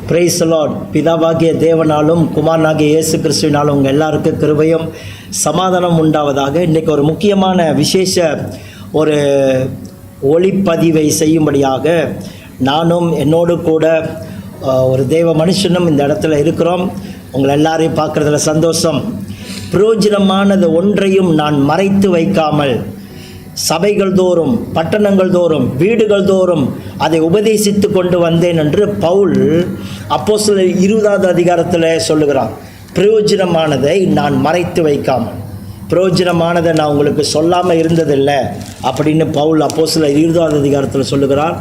Praise the Lord. பிதாவாகிய தேவனாலும் குமாரனாகிய இயேசு கிறிஸ்துவினாலும் உங்கள் எல்லாருக்கும் கிருபையும் சமாதானம் உண்டாவதாக. இன்றைக்கி ஒரு முக்கியமான விசேஷ ஒரு ஒளிப்பதிவை செய்யும்படியாக நானும் என்னோடு கூட ஒரு தேவ மனுஷனும் இந்த இடத்துல இருக்கிறோம். உங்களை எல்லாரையும் பார்க்குறதுல சந்தோஷம். பிரயோஜனமானது ஒன்றையும் நான் மறைத்து வைக்காமல் சபைகள் தோறும், பட்டணங்கள் தோறும், வீடுகள் தோறும் அதை உபதேசித்து கொண்டு வந்தேன் என்று பவுல் அப்போஸ்தலர் 20வது அதிகாரத்தில் சொல்லுகிறார். பிரயோஜனமானதை நான் மறைத்து வைக்காமல், பிரயோஜனமானதை நான் உங்களுக்கு சொல்லாமல் இருந்ததில்லை அப்படின்னு பவுல் அப்போஸ்தலர் 20வது அதிகாரத்தில் சொல்லுகிறார்.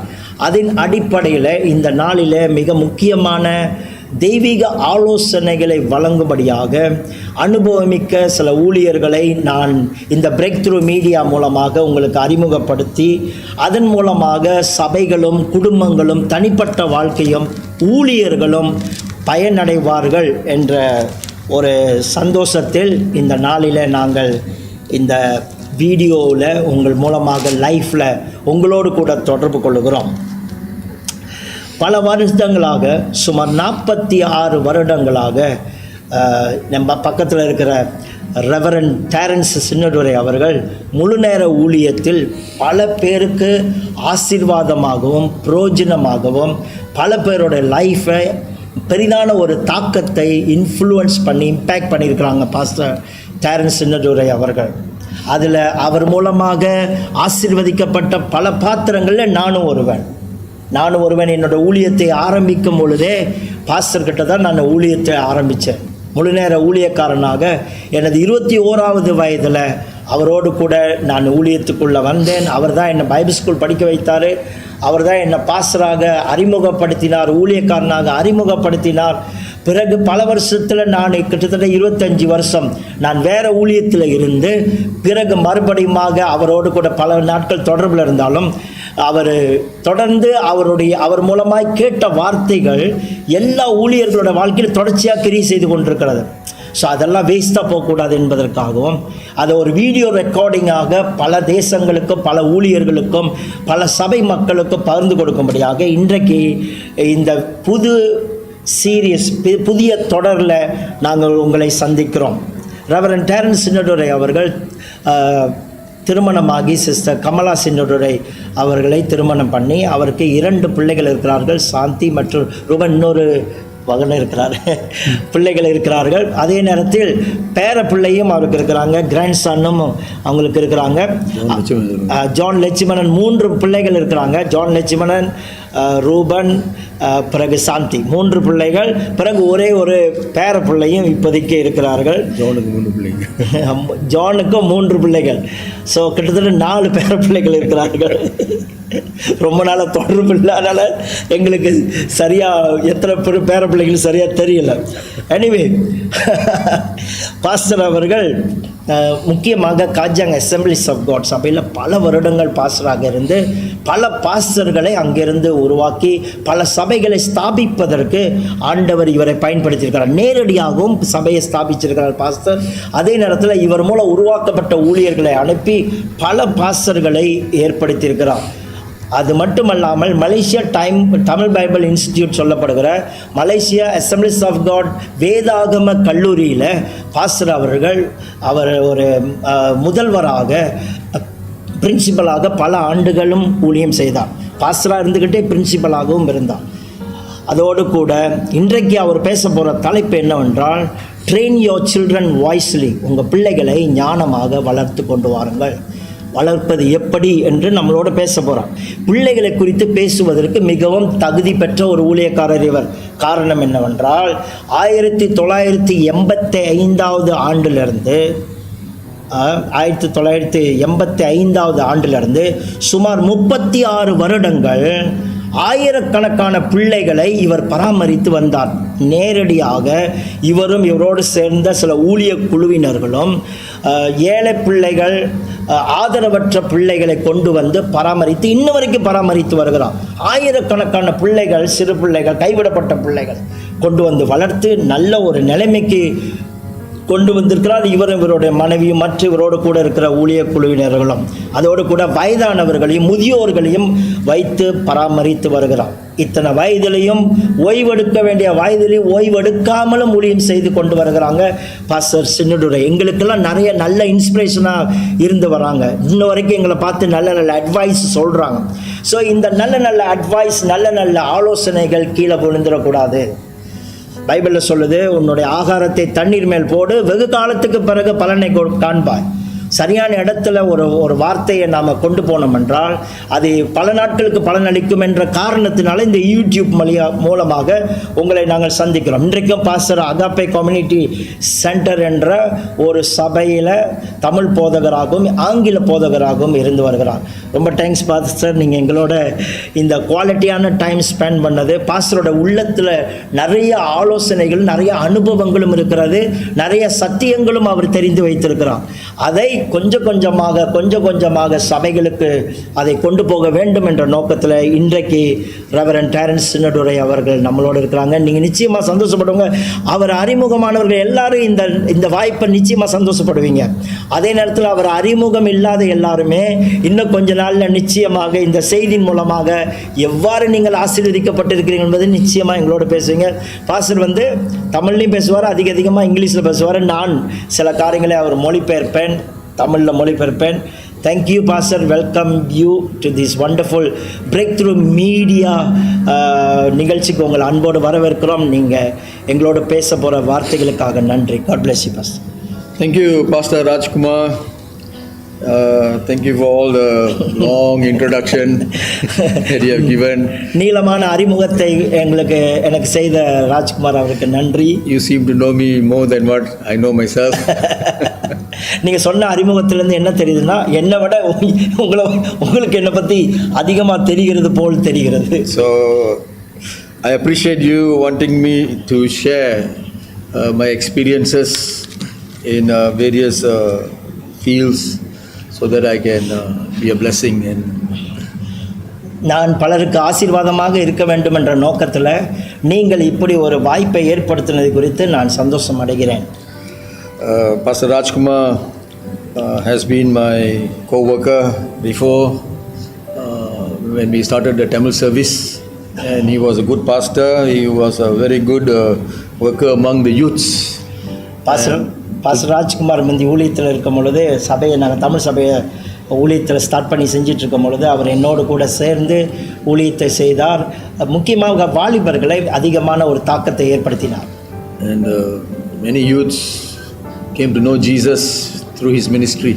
அதன் அடிப்படையில் இந்த நாளில் மிக முக்கியமான தெய்வீக ஆலோசனைகளை வழங்கும்படியாக அனுபவமிக்க சில ஊழியர்களை நான் இந்த பிரேக் த்ரூ மீடியா மூலமாக உங்களுக்கு அறிமுகப்படுத்தி அதன் மூலமாக சபைகளும் குடும்பங்களும் தனிப்பட்ட வாழ்க்கையும் ஊழியர்களும் பயனடைவார்கள் என்ற ஒரு சந்தோஷத்தில் இந்த நாளில் நாங்கள் இந்த வீடியோவில் உங்கள் மூலமாக லைஃப்பில் உங்களோடு கூட தொடர்பு கொள்ளுகிறோம். பல வருடங்களாக, சுமார் 46 வருடங்களாக நம்ம பக்கத்தில் இருக்கிற ரெவரண்ட்.டெரன்ஸ் சின்னடுரை அவர்கள் முழு நேர ஊழியத்தில் பல பேருக்கு ஆசீர்வாதமாகவும் பிரயோஜனமாகவும் பல பேரோட லைஃப்பை பெரிதான ஒரு தாக்கத்தை இன்ஃப்ளூயன்ஸ் பண்ணி இம்பேக்ட் பண்ணியிருக்கிறாங்க பாஸ்டர் டெரன்ஸ் சின்னடுரை அவர்கள். அதில் அவர் மூலமாக ஆசீர்வதிக்கப்பட்ட பல பாத்திரங்களில் நானும் ஒருவன். என்னோடய ஊழியத்தை ஆரம்பிக்கும் பொழுதே பாஸ்டர்கிட்ட தான் நான் ஊழியத்தை ஆரம்பித்தேன். முழு நேர ஊழியக்காரனாக எனது 21வது வயதில் அவரோடு கூட நான் ஊழியத்துக்குள்ளே வந்தேன். அவர் தான் என்னை பைபிள் ஸ்கூல் படிக்க வைத்தார். அவர் தான் என்னை பாஸ்டராக அறிமுகப்படுத்தினார், ஊழியக்காரனாக அறிமுகப்படுத்தினார். பிறகு பல வருஷத்தில் நான் கிட்டத்தட்ட 25 வருஷம் நான் வேறு ஊழியத்தில் இருந்து பிறகு மறுபடியுமாக அவரோடு கூட பல நாட்கள் தொடர்பில் இருந்தாலும் அவர் தொடர்ந்து அவர் மூலமாக கேட்ட வார்த்தைகள் எல்லா ஊழியர்களோட வாழ்க்கையில் தொடர்ச்சியாக கிரியை செய்து கொண்டிருக்கிறது. ஸோ அதெல்லாம் வேஸ்ட்டாக போகக்கூடாது என்பதற்காகவும் அதை ஒரு வீடியோ ரெக்கார்டிங்காக பல தேசங்களுக்கும் பல ஊழியர்களுக்கும் பல சபை மக்களுக்கும் பகிர்ந்து கொடுக்கும்படியாக இன்றைக்கு இந்த புதிய தொடரில் நாங்கள் உங்களை சந்திக்கிறோம். ரெவரண்ட்.டெரன்ஸ் சின்னடுரை அவர்கள் திருமணமாகி சிஸ்டர் கமலா சின்னடுரை அவர்களை திருமணம் பண்ணி அவருக்கு 2 பிள்ளைகள் இருக்கிறார்கள். சாந்தி மற்றும் ரூபன், இன்னொரு மகன் இருக்கிறார், பிள்ளைகள் இருக்கிறார்கள். அதே நேரத்தில் பேர பிள்ளையும் அவருக்கு இருக்கிறாங்க, கிராண்ட் சன்னும் அவங்களுக்கு இருக்கிறாங்க. ஜான் லட்சுமணன் 3 பிள்ளைகள் இருக்கிறாங்க. ஜான் லட்சுமணன், ரூபன், பிறகு சாந்தி 3 பிள்ளைகள். பிறகு ஒரே ஒரு பேர பிள்ளையும் இப்போதைக்கு இருக்கிறார்கள். ஜானுக்கும் 3 பிள்ளைகள். ஸோ கிட்டத்தட்ட 4 பேர பிள்ளைகள் இருக்கிறார்கள். ரொம்ப நாளாக தொடர்பு இல்லாதனால எங்களுக்கு சரியாக எத்தனை பேர பிள்ளைகள் சரியாக தெரியல. எனிவே பாஸ்டர் அவர்கள் முக்கியமாக காஜாங் அசம்பிளிஸ் ஆஃப் காட் சபையில் பல வருடங்கள் பாஸ்டராக இருந்து பல பாஸ்டர்களை அங்கிருந்து உருவாக்கி பல சபைகளை ஸ்தாபிப்பதற்கு ஆண்டவர் இவரை பயன்படுத்தியிருக்கிறார். நேரடியாகவும் சபையை ஸ்தாபிச்சிருக்கிறார் பாஸ்டர். அதே நேரத்தில் இவர் மூலம் உருவாக்கப்பட்ட ஊழியர்களை அனுப்பி பல பாஸ்டர்களை ஏற்படுத்தியிருக்கிறார். அது மட்டுமல்லாமல் மலேசியா தமிழ் பைபிள் இன்ஸ்டிடியூட் சொல்லப்படுகிற மலேசியா அசம்பிளிஸ் ஆஃப் காட் வேதாகம கல்லூரியில் பாஸ்டர் அவர் ஒரு முதல்வராக பிரின்சிபலாக பல ஆண்டுகளும் ஊழியம் செய்தார். பாஸ்டராக இருந்துக்கிட்டே பிரின்சிபலாகவும் இருந்தார். அதோடு கூட இன்றைக்கு அவர் பேச போகிற தலைப்பு என்னவென்றால், ட்ரெயின் யோர் சில்ட்ரன் வாய்ஸ்லி. உங்கள் பிள்ளைகளை ஞானமாக வளர்த்து கொண்டு வாருங்கள். வளர்ப்பது எப்படி என்று நம்மளோட பேச போகிறார். பிள்ளைகளை குறித்து பேசுவதற்கு மிகவும் தகுதி பெற்ற ஒரு ஊழியக்காரர் இவர். காரணம் என்னவென்றால் 1985வது ஆண்டிலிருந்து 1985வது ஆண்டிலிருந்து சுமார் 36 வருடங்கள் ஆயிரக்கணக்கான பிள்ளைகளை இவர் பராமரித்து வந்தார். நேரடியாக இவரும் இவரோடு சேர்ந்த சில ஊழிய குழுவினர்களும் ஏழை பிள்ளைகள், ஆதரவற்ற பிள்ளைகளை கொண்டு வந்து பராமரித்து இன்ன வரைக்கும் பராமரித்து வருகிறார். ஆயிரக்கணக்கான பிள்ளைகள், சிறு பிள்ளைகள், கைவிடப்பட்ட பிள்ளைகள் கொண்டு வந்து வளர்த்து நல்ல ஒரு நிலைமைக்கு கொண்டு வந்திருக்கிறார். இவருடைய மனைவியும் மற்ற இவரோடு கூட இருக்கிற ஊழிய குழுவினர்களும் அதோடு கூட வயதானவர்களையும் முதியோர்களையும் வைத்து பராமரித்து வருகிறார். இத்தனை வயதிலையும் ஓய்வெடுக்க வேண்டிய வயதிலையும் ஓய்வெடுக்காமலும் ஊழியம் செய்து கொண்டு வருகிறாங்க பாஸ்டர் சின்னதுரை. எங்களுக்கெல்லாம் நிறைய நல்ல இன்ஸ்பிரேஷனாக இருந்து வராங்க. இன்ன வரைக்கும் எங்களை பார்த்து நல்ல நல்ல அட்வைஸ் சொல்கிறாங்க. ஸோ இந்த நல்ல நல்ல அட்வைஸ், நல்ல நல்ல ஆலோசனைகள் கீழே விழுந்துடக்கூடாது. பைபிளில் சொல்லுது, உன்னுடைய ஆகாரத்தை தண்ணீர் மேல் போடு, வெகு காலத்துக்கு பிறகு பலனை காண்பாய். சரியான இடத்துல ஒரு வார்த்தையை நாம் கொண்டு போனோம் என்றால் அது பல நாட்களுக்கு பலனளிக்கும் என்ற காரணத்தினால இந்த யூடியூப் மூலமாக உங்களை நாங்கள் சந்திக்கிறோம். இன்றைக்கும் பாஸ்டர் அகாப்பே கம்யூனிட்டி சென்டர் என்ற ஒரு சபையில் தமிழ் போதகராகவும் ஆங்கில போதகராகவும் இருந்து வருகிறார். ரொம்ப தேங்க்ஸ் பாஸ்டர், நீங்கள் எங்களோட இந்த குவாலிட்டியான டைம் ஸ்பெண்ட் பண்ணது. பாஸ்டரோட உள்ளத்தில் நிறைய ஆலோசனைகள், நிறைய அனுபவங்களும் இருக்கிறது, நிறைய சத்தியங்களும் அவர் தெரிந்து வைத்திருக்கிறார். அதை கொஞ்சம் கொஞ்சமாக சபைகளுக்கு அதை கொண்டு போக வேண்டும் என்ற நோக்கத்தில் இன்றைக்கு Rev.Terrence Sinnadurai அவர்கள் நம்மளோடு இருக்கிறாங்க. நீங்கள் நிச்சயமாக சந்தோஷப்படுவீங்க. அவர் அறிமுகமானவர்கள் எல்லாரும் இந்த வாய்ப்பை நிச்சயமாக சந்தோஷப்படுவீங்க. அதே நேரத்தில் அவர் அறிமுகம் இல்லாத எல்லாருமே இன்னும் கொஞ்ச நாளில் நிச்சயமாக இந்த செய்தியின் மூலமாக எவ்வாறு நீங்கள் ஆசீர்வதிக்கப்பட்டிருக்கிறீங்க என்பது நிச்சயமாக எங்களோட பேசுவீங்க. பாஸ்டர் தமிழ்லையும் பேசுவார், அதிகமாக இங்கிலீஷில் பேசுவார். நான் சில காரியங்களை அவர் மொழிபெயர்ப்பேன், தமிழில் மொழிபெயர்ப்பேன். Thank you pastor, welcome you to this wonderful breakthrough media நிகழ்ச்சிக்கு உங்களை அன்போடு வரவேற்கிறோம். நீங்கள் எங்களோட பேச போகிற வார்த்தைகளுக்காக நன்றி. God bless you pastor. Thank you pastor Rajkumar. Thank you for all the long introduction that you have given. நீளமான அறிமுகத்தை எனக்கு செய்த ராஜ்குமார் அவருக்கு நன்றி. You seem to know me more than what I know myself. நீங்கள் சொன்ன அறிமுகத்திலேருந்து என்ன தெரியுதுன்னா, என்னை விட உங்களுக்கு என்னை பற்றி அதிகமாக தெரிகிறது போல் தெரிகிறது. So I appreciate you wanting me to share my experiences in various fields so that I can be a blessing. And நான் பலருக்கு ஆசீர்வாதமாக இருக்க வேண்டும் என்ற நோக்கத்தில் நீங்கள் இப்படி ஒரு வாய்ப்பை ஏற்படுத்தினது குறித்து நான் சந்தோஷம் அடைகிறேன். Pastor Rajkumar has been my co-worker before when we started the Tamil service, and he was a good pastor. He was a very good worker among the youths. Pastor Rajkumar முந்தி ஊழியத்தில் இருக்கும் பொழுது நாங்கள் தமிழ் சபையை ஊழியத்தில் ஸ்டார்ட் பண்ணி செஞ்சிட்ருக்கும் பொழுது அவர் என்னோடு கூட சேர்ந்து ஊழியத்தை செய்தார். முக்கியமாக வாலிபர்களை அதிகமான ஒரு தாக்கத்தை ஏற்படுத்தினார். And many youths came to know Jesus through his ministry.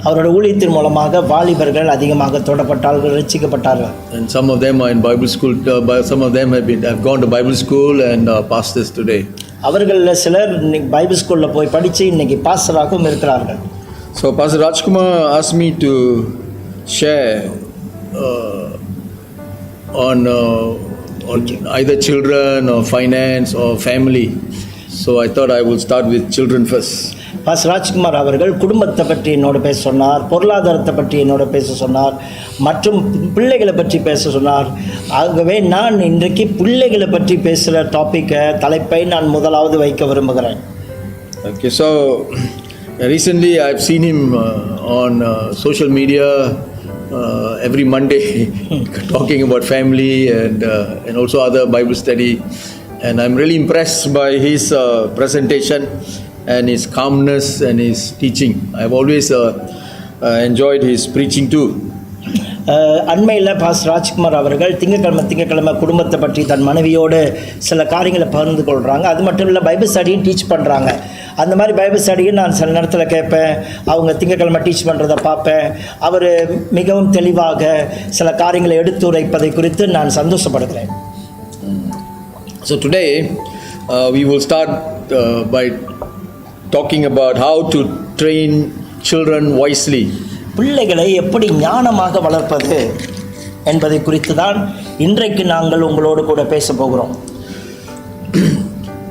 அவரோட ஊழியத்தின் மூலமாக வாலிபர்கள் அதிகமாக தொடப்பட்டார்கள், ரட்சிக்கப்பட்டார்கள். And some of them are in Bible school. Some of them have gone to Bible school and pastors today. அவர்களில் சிலர் பைபிள் ஸ்கூலில் போய் படித்து இன்னைக்கு பாஸ்டராகவும் இருக்கிறார்கள். So Pastor Rajkumar asked me to share on either children or finance or family. So I thought I will start with children first. Pastor Rajkumar அவர்கள் குடும்பத்தை பற்றி என்னோட பேச சொன்னார், பொருளாதாரத்தை பற்றி என்னோட பேச சொன்னார், மற்றும் பிள்ளைகளை பற்றி பேச சொன்னார். ஆகவே நான் இன்றைக்கு பிள்ளைகளை பற்றி பேசுகிற தலைப்பை நான் முதலாவது வைக்க விரும்புகிறேன். Okay, so recently I've seen him on social media every Monday talking about family and also other Bible study, and I'm really impressed by his presentation and his calmness and his teaching. I've always enjoyed his preaching too. அண்மையில் pastor Rajkumar அவர்கள் திங்கக்கிழமை குடும்பத்தை பற்றி தன் மனைவியோடு சில காரியங்களை பகிர்ந்து கொள்கிறாங்க. அது மட்டும் இல்லை, பைபிள் ஸ்டடியும் டீச் பண்ணுறாங்க. அந்த மாதிரி பைபிள் ஸ்டடியும் நான் சில நேரத்தில் கேட்பேன். அவங்க திங்கக்கிழமை டீச் பண்ணுறதை பார்ப்பேன். அவர் மிகவும் தெளிவாக சில காரியங்களை எடுத்துரைப்பதை குறித்து நான் சந்தோஷப்படுகிறேன். So today we will start by talking about how to train children wisely. பிள்ளைகளை எப்படி ஞானமாக வளர்ப்பது என்பதை குறித்து தான் இன்றைக்கு நாங்கள் உங்களோடு கூட பேச போகிறோம்.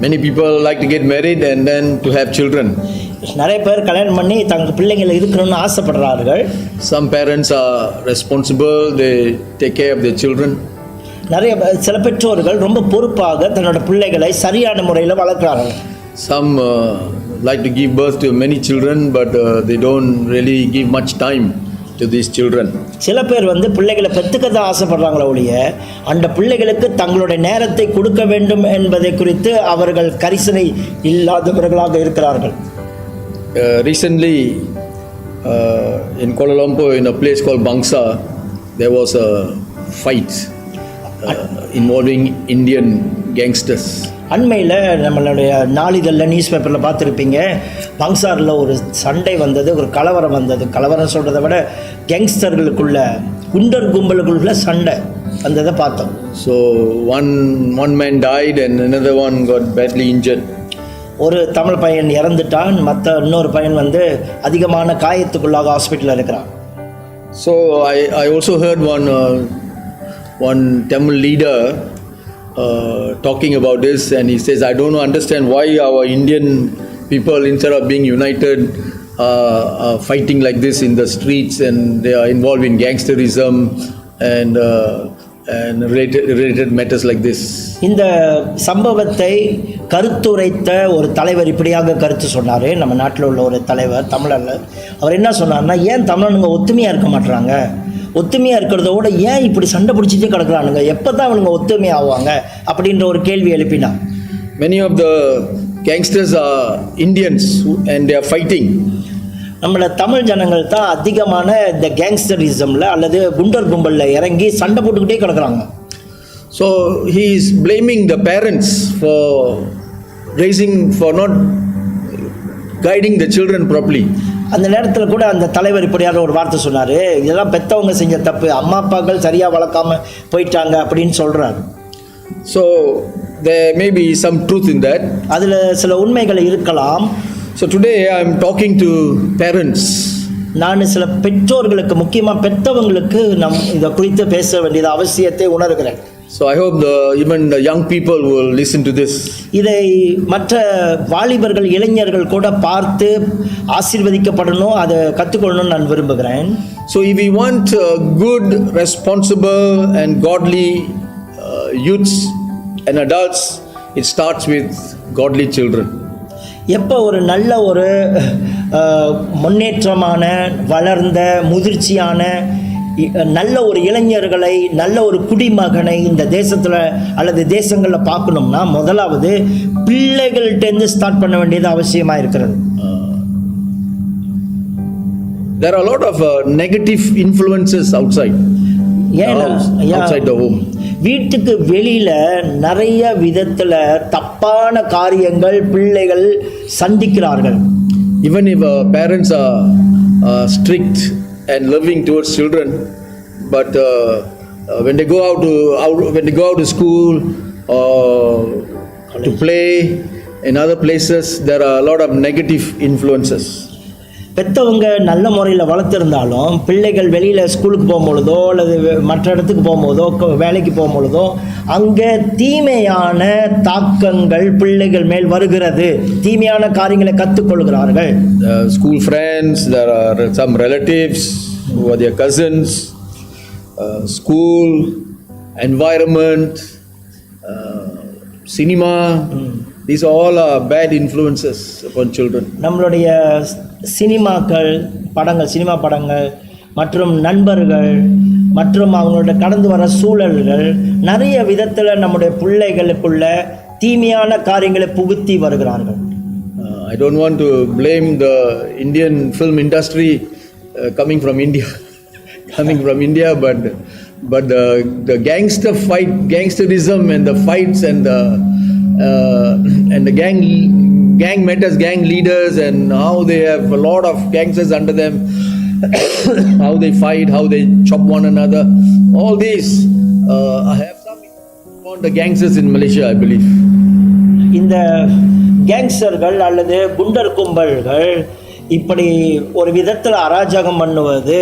Many people like to get married and then to have children. நிறைய பேர் கல்யாணம் பண்ணி தங்கள் பிள்ளைங்களை இருக்கணும்னு ஆசைப்படுறார்கள். Some parents are responsible, they take care of their children. சில பெற்றோர்கள் ரொம்ப பொறுப்பாக தன்னோட பிள்ளைகளை சரியான முறையில் வளர்க்கிறார்கள். Some like to give birth to many children, but they don't really give much time to these children. சில பேர் பிள்ளைகளை பெற்றுக்க தான் ஆசைப்படுறாங்களே ஒழிய அந்த பிள்ளைகளுக்கு தங்களுடைய நேரத்தை கொடுக்க வேண்டும் என்பதை குறித்து அவர்கள் கரிசனை இல்லாதவர்களாக இருக்கிறார்கள். Recently in Kuala Lumpur, in a place called Bangsa, there was a fight involving Indian gangsters. அண்மையில் நம்மளுடைய நாளிதழில் நியூஸ் பேப்பரில் பார்த்துருப்பீங்க, பங்சாரில் ஒரு சண்டை வந்தது, ஒரு கலவரம் வந்தது. கலவரம் சொல்கிறத விட கேங்ஸ்டர்களுக்குள்ள குண்டர் கும்பலுக்குள்ள சண்டை வந்ததை பார்த்தோம். So one man died and another one got badly injured. ஒரு தமிழ் பையன் இறந்துட்டான், மற்ற இன்னொரு பையன் அதிகமான காயத்துக்குள்ளாக ஹாஸ்பிட்டலில் இருக்கிறான். So I also heard one Tamil leader talking about this, and he says, I don't understand why our Indian people, instead of being united, are fighting like this in the streets, and they are involved in gangsterism and related matters like this. இந்த சம்பவத்தை கருத்துரைத்த ஒரு தலைவர் இப்படியாக கருத்து சொன்னார். நம்ம நாட்டில் உள்ள ஒரு தலைவர், தமிழர். அவர் என்ன சொன்னார்னா, ஏன் தமிழனுங்க ஒத்துமையாக இருக்க மாட்டுறாங்க, ஒத்துமையாக இருக்கிறதோட ஏன் இப்படி சண்டை பிடிச்சிட்டே கிடக்குறானுங்க, எப்போ தான் அவனுங்க ஒத்துமை ஆவாங்க அப்படின்ற ஒரு கேள்வி எழுப்பினான். Many of the gangsters are Indians and they are fighting. நம்மள தமிழ் ஜனங்கள் தான் அதிகமான இந்த கேங்ஸ்டரிசமில் அல்லது குண்டர் கும்பலில் இறங்கி சண்டை போட்டுக்கிட்டே கிடக்குறாங்க. So he is blaming the parents for not guiding the children properly. அந்த நேரத்தில் கூட அந்த தலைவர் இப்படியான ஒரு வார்த்தை சொன்னார், இதெல்லாம் பெற்றவங்க செஞ்ச தப்பு, அம்மா அப்பாக்கள் சரியாக வளர்க்காம போயிட்டாங்க அப்படின்னு சொல்கிறார். So there may be some truth in that. அதில் சில உண்மைகள் இருக்கலாம். So today I am talking to parents. நான் சில பெற்றோர்களுக்கு, முக்கியமாக பெற்றவங்களுக்கு இதை குறித்து பேச வேண்டியது அவசியத்தை உணர்கிறேன். So I hope even the young people will listen to this. இதை மற்ற வாலிபர்கள், இளைஞர்கள் கூட பார்த்து ஆசீர்வதிக்கப்படணும், அதை கற்றுக்கொள்ளணும்னு நான் விரும்புகிறேன். So if we want good, responsible and godly youths and adults, it starts with godly children. எப்போ ஒரு நல்ல ஒரு முன்னேற்றமான, வளர்ந்த, முதிர்ச்சியான நல்ல ஒரு இளைஞர்களை, நல்ல ஒரு குடிமகனை இந்த தேசத்தில் அல்லது தேசங்களில் பார்க்கணும்னா முதலாவது பிள்ளைகள்கிட்டேருந்து ஸ்டார்ட் பண்ண வேண்டியது அவசியமாக இருக்கிறது. There are a lot of negative influences outside the home. வீட்டுக்கு வெளியில் நிறைய விதத்தில் தப்பான காரியங்கள் பிள்ளைகள் சந்திக்கிறார்கள். Even if parents are strict and loving towards children, but when they go out to school or to play in other places, there are a lot of negative influences. பெற்றவங்க நல்ல முறையில் வளர்த்துருந்தாலும் பிள்ளைகள் வெளியில் ஸ்கூலுக்கு போகும்பொழுதோ அல்லது மற்ற இடத்துக்கு போகும்போதோ வேலைக்கு போகும்பொழுதோ அங்கே தீமையான தாக்கங்கள் பிள்ளைகள் மேல் வருகிறது, தீமையான காரியங்களை கற்றுக்கொள்கிறார்கள். School friends, there are some relatives who are their cousins, school, environment, cinema. These all are bad influences upon children. நம்மளுடைய சினிமா படங்கள் மற்றும் நண்பர்கள் மற்றும் அவங்களோட கடந்து வர சூழல்கள் நிறைய விதத்தில் நம்முடைய பிள்ளைகளுக்குள்ள தீமையான காரியங்களை புகுத்தி வருகிறார்கள். I don't want to blame the Indian film industry coming from India, but the gangsterism and the fights and the gang matters, gang leaders, and how they have a lot of gangsters under them, how they fight, how they chop one another. All these have some on the gangsters in Malaysia, I believe. இந்த கேங்ஸ்டர்கள் அல்லது குண்டர் கும்பல்கள் இப்படி ஒரு விதத்தில் அராஜகம் பண்ணுவது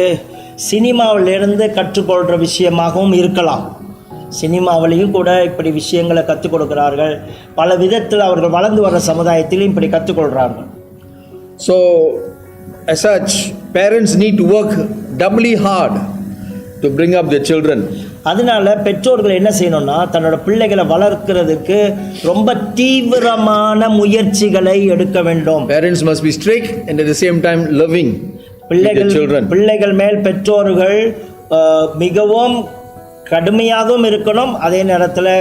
சினிமாவிலிருந்து கற்றுக்கொள்கிற விஷயமாகவும் இருக்கலாம். சினிமாவிலையும் கூட இப்படி விஷயங்களை கற்றுக் கொடுக்கிறார்கள். பல விதத்தில் அவர்கள் வளர்ந்து வர சமுதாயத்திலும் இப்படி கற்றுக்கொள்கிறார்கள். So as such, parents need to work doubly hard to bring up their children. அதனால பெற்றோர்கள் என்ன செய்யணும்னா தன்னோட பிள்ளைகளை வளர்க்கிறதுக்கு ரொம்ப தீவிரமான முயற்சிகளை எடுக்க வேண்டும். Parents must be strict and at the same time loving their children. பிள்ளைகள் மேல் பெற்றோர்கள் மிகவும் கடுமையாகவும் இருக்கணும், அதே நேரத்தில்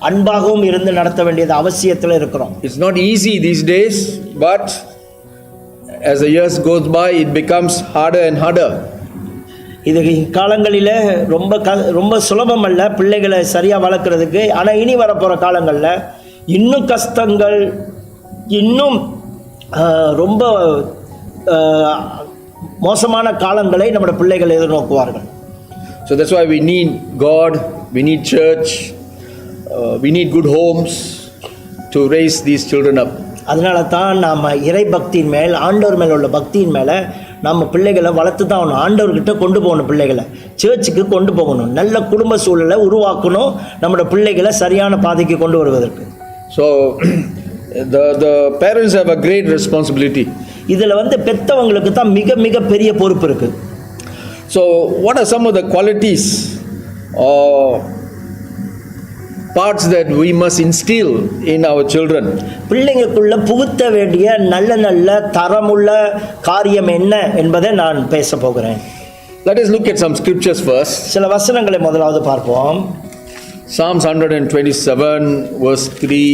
அன்பாகவும் இருந்து நடத்த வேண்டியது அவசியத்தில் இருக்கிறோம். It's not easy these days, but as the years goes by it becomes harder and harder. இது காலங்களில் ரொம்ப சுலபம் அல்ல பிள்ளைகளை சரியாக வளர்க்குறதுக்கு. ஆனால் இனி வரப்போகிற காலங்களில் இன்னும் கஷ்டங்கள், இன்னும் ரொம்ப மோசமான காலங்களை நம்முடைய பிள்ளைகள் எதிர்நோக்குவார்கள். So that's why we need God, we need church, we need good homes to raise these children up. அதனால தான் நாம் இறை பக்தியின் மேல், ஆண்டவர் மேல் உள்ள பக்தியின் மேலே நம்ம பிள்ளைகளை வளர்த்து தான் ஆகணும். ஆண்டவர்கிட்ட கொண்டு போகணும், பிள்ளைகளை சர்ச்சுக்கு கொண்டு போகணும், நல்ல குடும்ப சூழலை உருவாக்கணும் நம்மளோட பிள்ளைகளை சரியான பாதைக்கு கொண்டு வருவதற்கு. So the parents have a great responsibility. இதில் பெற்றவங்களுக்கு தான் மிக மிக பெரிய பொறுப்பு இருக்குது. So what are some of the qualities or parts that we must instill in our children? பிள்ளைங்களுக்குள்ள புகுத்த வேண்டிய நல்ல நல்ல தரமுள்ள காரியம் என்ன என்பதை நான் பேச போகிறேன். Let us look at some scriptures first. சில வசனங்களை முதலாவது பார்ப்போம். Psalms 127 verse 3.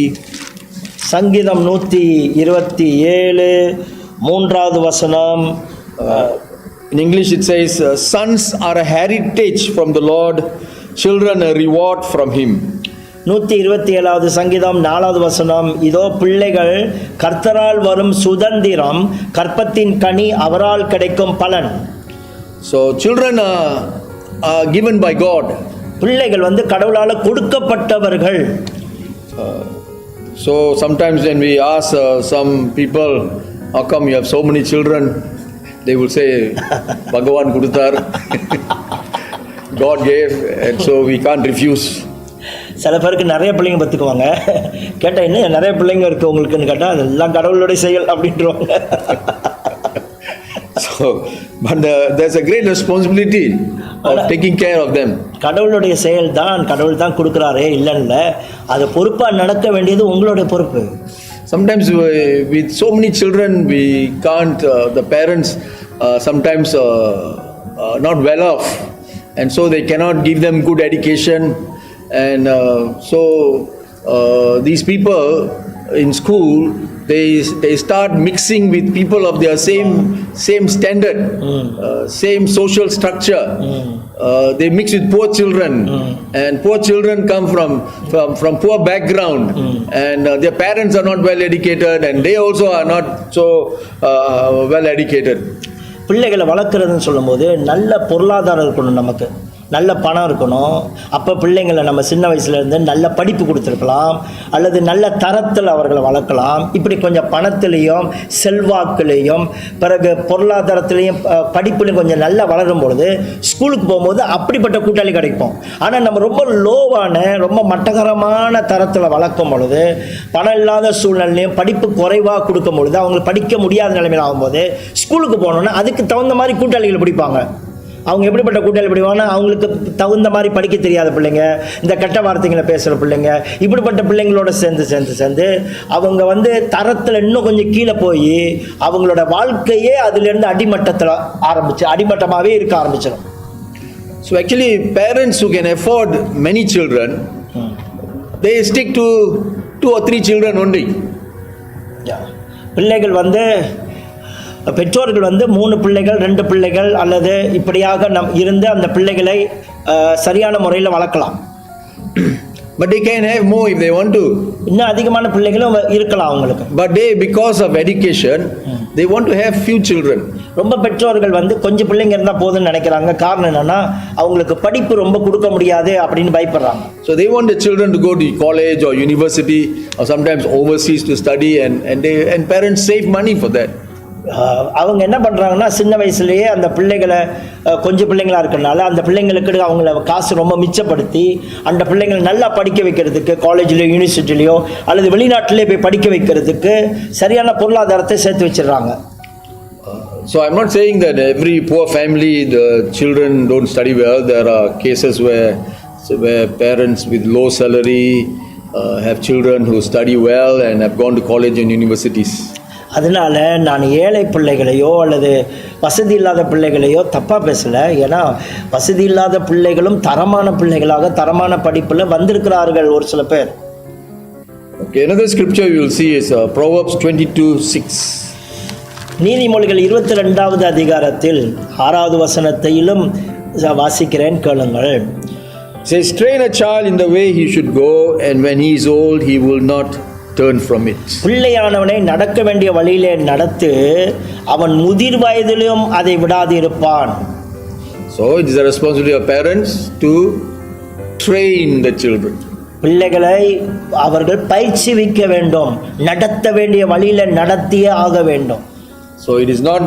சங்கீதம் 127 3வது வசனம். In English it says, sons are a heritage from the Lord, children a reward from him. 127வது சங்கீதம் 4வது வசனம். இதோ பிள்ளைகள் கர்த்தரால் வரும் சுதந்திரம், கற்பத்தின் கனி அவரால் கிடைக்கும் பலன். So children are given by God. பிள்ளைகள் கடவுளால் கொடுக்கப்பட்டவர்கள். So sometimes when we ask some people, how come you have so many children? They will say, Bhagavan Kudutar, God gave, and so we can't refuse. சில பேருக்கு நிறைய பிள்ளைங்க பத்துக்குவாங்க. கேட்டால் இன்னும் நிறைய பிள்ளைங்க இருக்குது உங்களுக்குன்னு கேட்டால் அதெல்லாம் கடவுளுடைய செயல் அப்படின்ட்டுருவாங்க. So, but there's a great responsibility of taking care of them. கடவுளுடைய செயல் தான், கடவுள் தான் கொடுக்குறாரே இல்லைன்னு, அது பொறுப்பாக நடக்க வேண்டியது உங்களுடைய பொறுப்பு. Sometimes with so many children we can't, the parents sometimes not well off, and so they cannot give them good education, and so these people in school they start mixing with people of their same standard, same social structure. They mix with poor children, and poor children come from poor background, and their parents are not well educated, and they also are not so well educated. பிள்ளைகளை வளர்க்குறதுன்னு சொல்லும்போது நல்ல பொருளாதாரம் இருக்கணும், நமக்கு நல்ல பணம் இருக்கணும். அப்போ பிள்ளைங்களை நம்ம சின்ன வயசுலேருந்து நல்ல படிப்பு கொடுத்துருக்கலாம், அல்லது நல்ல தரத்தில் அவர்களை வளர்க்கலாம். இப்படி கொஞ்சம் பணத்திலையும் செல்வாக்குலேயும் பிறகு பொருளாதாரத்திலையும் படிப்புலையும் கொஞ்சம் நல்லா வளரும் பொழுது ஸ்கூலுக்கு போகும்போது அப்படிப்பட்ட கூட்டாளி கிடைக்கும். ஆனால் நம்ம ரொம்ப லோவான ரொம்ப மட்டகரமான தரத்தில் வளர்க்கும் பொழுது, பணம் இல்லாத சூழ்நிலையும் படிப்பு குறைவாக கொடுக்கும் பொழுது அவங்களுக்கு படிக்க முடியாத நிலைமையில் ஆகும்போது ஸ்கூலுக்கு போனோன்னா அதுக்கு தகுந்த மாதிரி கூட்டாளிகளை பிடிப்பாங்க. அவங்க எப்படிப்பட்ட கூட்டாளி பிடிவாங்கன்னா அவங்களுக்கு தகுந்த மாதிரி படிக்க தெரியாத பிள்ளைங்க, இந்த கெட்ட வார்த்தைகளை பேசுகிற பிள்ளைங்க, இப்படிப்பட்ட பிள்ளைங்களோட சேர்ந்து அவங்க தரத்தில் இன்னும் கொஞ்சம் கீழே போய் அவங்களோட வாழ்க்கையே அதுலேருந்து அடிமட்டமாகவே இருக்க ஆரம்பிச்சிடும். So actually parents who can afford many children, they stick to 2 or 3 children only. பிள்ளைகள் பெற்றோர்கள் 3 பிள்ளைகள் 2 பிள்ளைகள் அல்லது இப்படியாக இருந்து அந்த பிள்ளைகளை சரியான முறையில் வளர்க்கலாம். But they can have more if they want to. இன்னும் அதிகமான பிள்ளைகளும் இருக்கலாம் அவங்களுக்கு. But they, because of education, they want to have few children. ரொம்ப பெற்றோர்கள் கொஞ்சம் பிள்ளைங்க இருந்தால் போதும்னு நினைக்கிறாங்க. காரணம் என்னன்னா அவங்களுக்கு படிப்பு ரொம்ப கொடுக்க முடியாது அப்படின்னு பயப்படுறாங்க. So they want the children to go to college or university or sometimes overseas to study, and parents save money for that. அவங்க என்ன பண்ணுறாங்கன்னா சின்ன வயசுலேயே அந்த பிள்ளைகளை கொஞ்சம் பிள்ளைங்களாக இருக்கிறனால அந்த பிள்ளைங்களுக்கு அவங்கள காசு ரொம்ப மிச்சப்படுத்தி அந்த பிள்ளைங்களை நல்லா படிக்க வைக்கிறதுக்கு காலேஜ்லேயோ யூனிவர்சிட்டிலையோ அல்லது வெளிநாட்டிலே போய் படிக்க வைக்கிறதுக்கு சரியான பொருளாதாரத்தை சேர்த்து வச்சிடுறாங்க. So I'm not saying that every poor family the children don't study well. There are cases where So where parents with low salary have children who study well and have gone to college and universities. அதனால நான் ஏழை பிள்ளைகளையோ அல்லது வசதி இல்லாத பிள்ளைகளையோ தப்பாக பேசலை. ஏன்னா வசதி இல்லாத பிள்ளைகளும் தரமான பிள்ளைகளாக தரமான படிப்பில் வந்திருக்கிறார்கள் ஒரு சில பேர். Okay, another scripture you will see is Proverbs 22:6. நீதிமொழிகள் 22வது அதிகாரத்தில் 6வது வசனத்திலும் வாசிக்கிறேன், கேளுங்கள். It says, train a child in the way he should go, and when he is old, he will not turn from it. பிள்ளையானவனை நடக்க வேண்டிய வழியிலே நடத்து, அவன் முதிர் வயதிலும் அதை விடாது இருப்பான். So it is the responsibility of parents to train the children. பிள்ளைகளை அவர்கள் பயிற்சிவிக்க வேண்டும், நடத்த வேண்டிய வழியில நடத்தியே ஆக வேண்டும். So it is not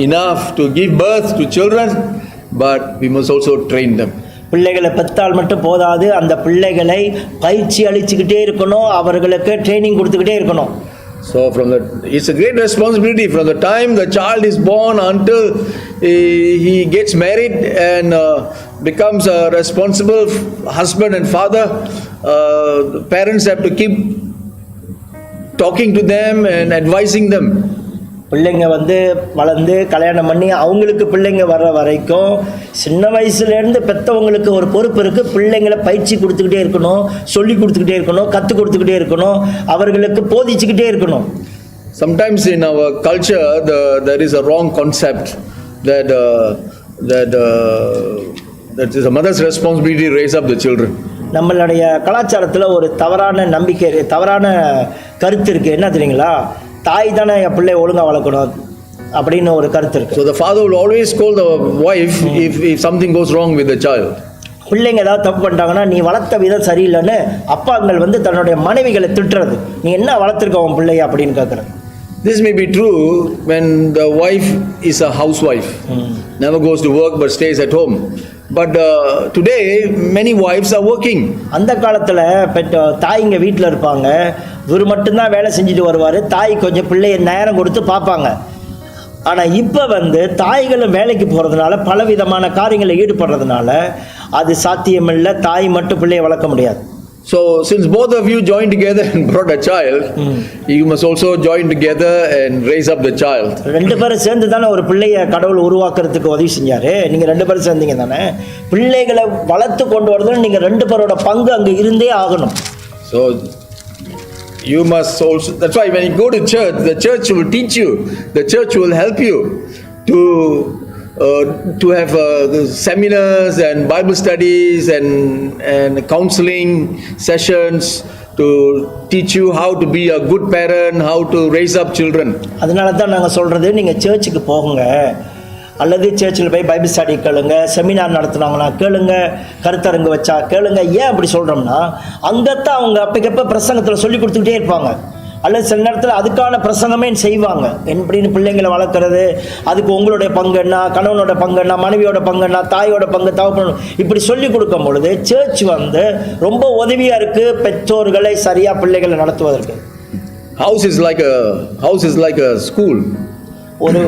enough to give birth to children, but we must also train them. பிள்ளைகளை பெற்றால் மட்டும் போதாது, அந்த பிள்ளைகளை பயிற்சி அளிச்சுக்கிட்டே இருக்கணும், அவர்களுக்கு ட்ரைனிங் கொடுத்துக்கிட்டே இருக்கணும். So it's a great responsibility from the time the child is born until he gets married and becomes a responsible husband and father. Parents have to keep talking to them and advising them. பிள்ளைங்க வளர்ந்து கல்யாணம் பண்ணி அவங்களுக்கு பிள்ளைங்க வர்ற வரைக்கும் சின்ன வயசுலேருந்து பெற்றவங்களுக்கு ஒரு பொறுப்பு இருக்குது. பிள்ளைங்களை பயிற்சி கொடுத்துக்கிட்டே இருக்கணும், சொல்லி கொடுத்துக்கிட்டே இருக்கணும், கற்றுக் கொடுத்துக்கிட்டே இருக்கணும், அவர்களுக்கு போதிச்சுக்கிட்டே இருக்கணும். Sometimes in our culture there is a wrong concept that is a mother's responsibility to raise up the children. நம்மளுடைய கலாச்சாரத்தில் ஒரு தவறான நம்பிக்கை, தவறான கருத்து இருக்குது. என்ன தெரியுங்களா? தாய் தானே என் பிள்ளை ஒழுங்காக வளர்க்கணும் அப்படின்னு ஒரு கருத்து இருக்கு. So the father will always scold the wife if something goes wrong with the child. பிள்ளைங்க ஏதாவது தப்பு பண்ணிட்டாங்கன்னா நீ வளர்த்த விதம் சரியில்லைன்னு அப்பாங்கள் தன்னுடைய மனைவிகளை திட்டுறது. நீ என்ன வளர்த்துருக்க உன் பிள்ளைய அப்படின்னு கேட்குறது. This may be true when the wife is a housewife, never goes to work but stays at home. But today many wives are working. அந்த காலத்தில் தாய்ங்க வீட்டில் இருப்பாங்க, இவர் மட்டும்தான் வேலை செஞ்சுட்டு வருவார், தாய் கொஞ்சம் பிள்ளைய நேரம் கொடுத்து பார்ப்பாங்க. ஆனால் இப்போ தாய்களும் வேலைக்கு போகிறதுனால பலவிதமான காரியங்களில் ஈடுபடுறதுனால அது சாத்தியமில்லை, தாய் மட்டும் பிள்ளையை வளர்க்க முடியாது. So since both of you joined together and brought a child, you must also join together and raise up the child. ரெண்டு பேரும் சேர்ந்து தானே ஒரு பிள்ளையை கடவுள் உருவாக்குறதுக்கு உதவி செஞ்சாரு. நீங்கள் ரெண்டு பேரும் சேர்ந்தீங்க தானே. பிள்ளைகளை வளர்த்து கொண்டு வரதுன்னு நீங்கள் ரெண்டு பேரோட பங்கு அங்கே இருந்தே ஆகணும். So you must also, that's why when you go to church, the church will teach you, the church will help you to have seminars and Bible studies and counseling sessions to teach you how to be a good parent, how to raise up children. அதனால தான் நாங்கள் சொல்கிறது, நீங்கள் சர்ச்சுக்கு போகுங்க, அல்லது சர்ச்சில் போய் பைபிள் ஸ்டடி கேளுங்க, செமினார் நடத்துனாங்கன்னா கேளுங்க, கருத்தரங்கு வச்சா கேளுங்க. ஏன் அப்படி சொல்கிறோம்னா, அங்கத்தான் அவங்க அப்பக்கப்போ பிரசங்கத்தில் சொல்லி கொடுத்துக்கிட்டே இருப்பாங்க, அல்லது சில நேரத்தில் அதுக்கான பிரசங்கமே செய்வாங்க. எப்படின்னு பிள்ளைங்களை வளர்க்குறது, அதுக்கு உங்களுடைய பங்கு என்ன, கணவனோட பங்கு என்ன, மனைவியோட பங்கு என்ன, தாயோட பங்கு, தகப்பன், இப்படி சொல்லி கொடுக்கும் பொழுது சர்ச் ரொம்ப உதவியாக இருக்குது பெற்றோர்களை சரியாக பிள்ளைகளை நடத்துவதற்கு. House is like a school.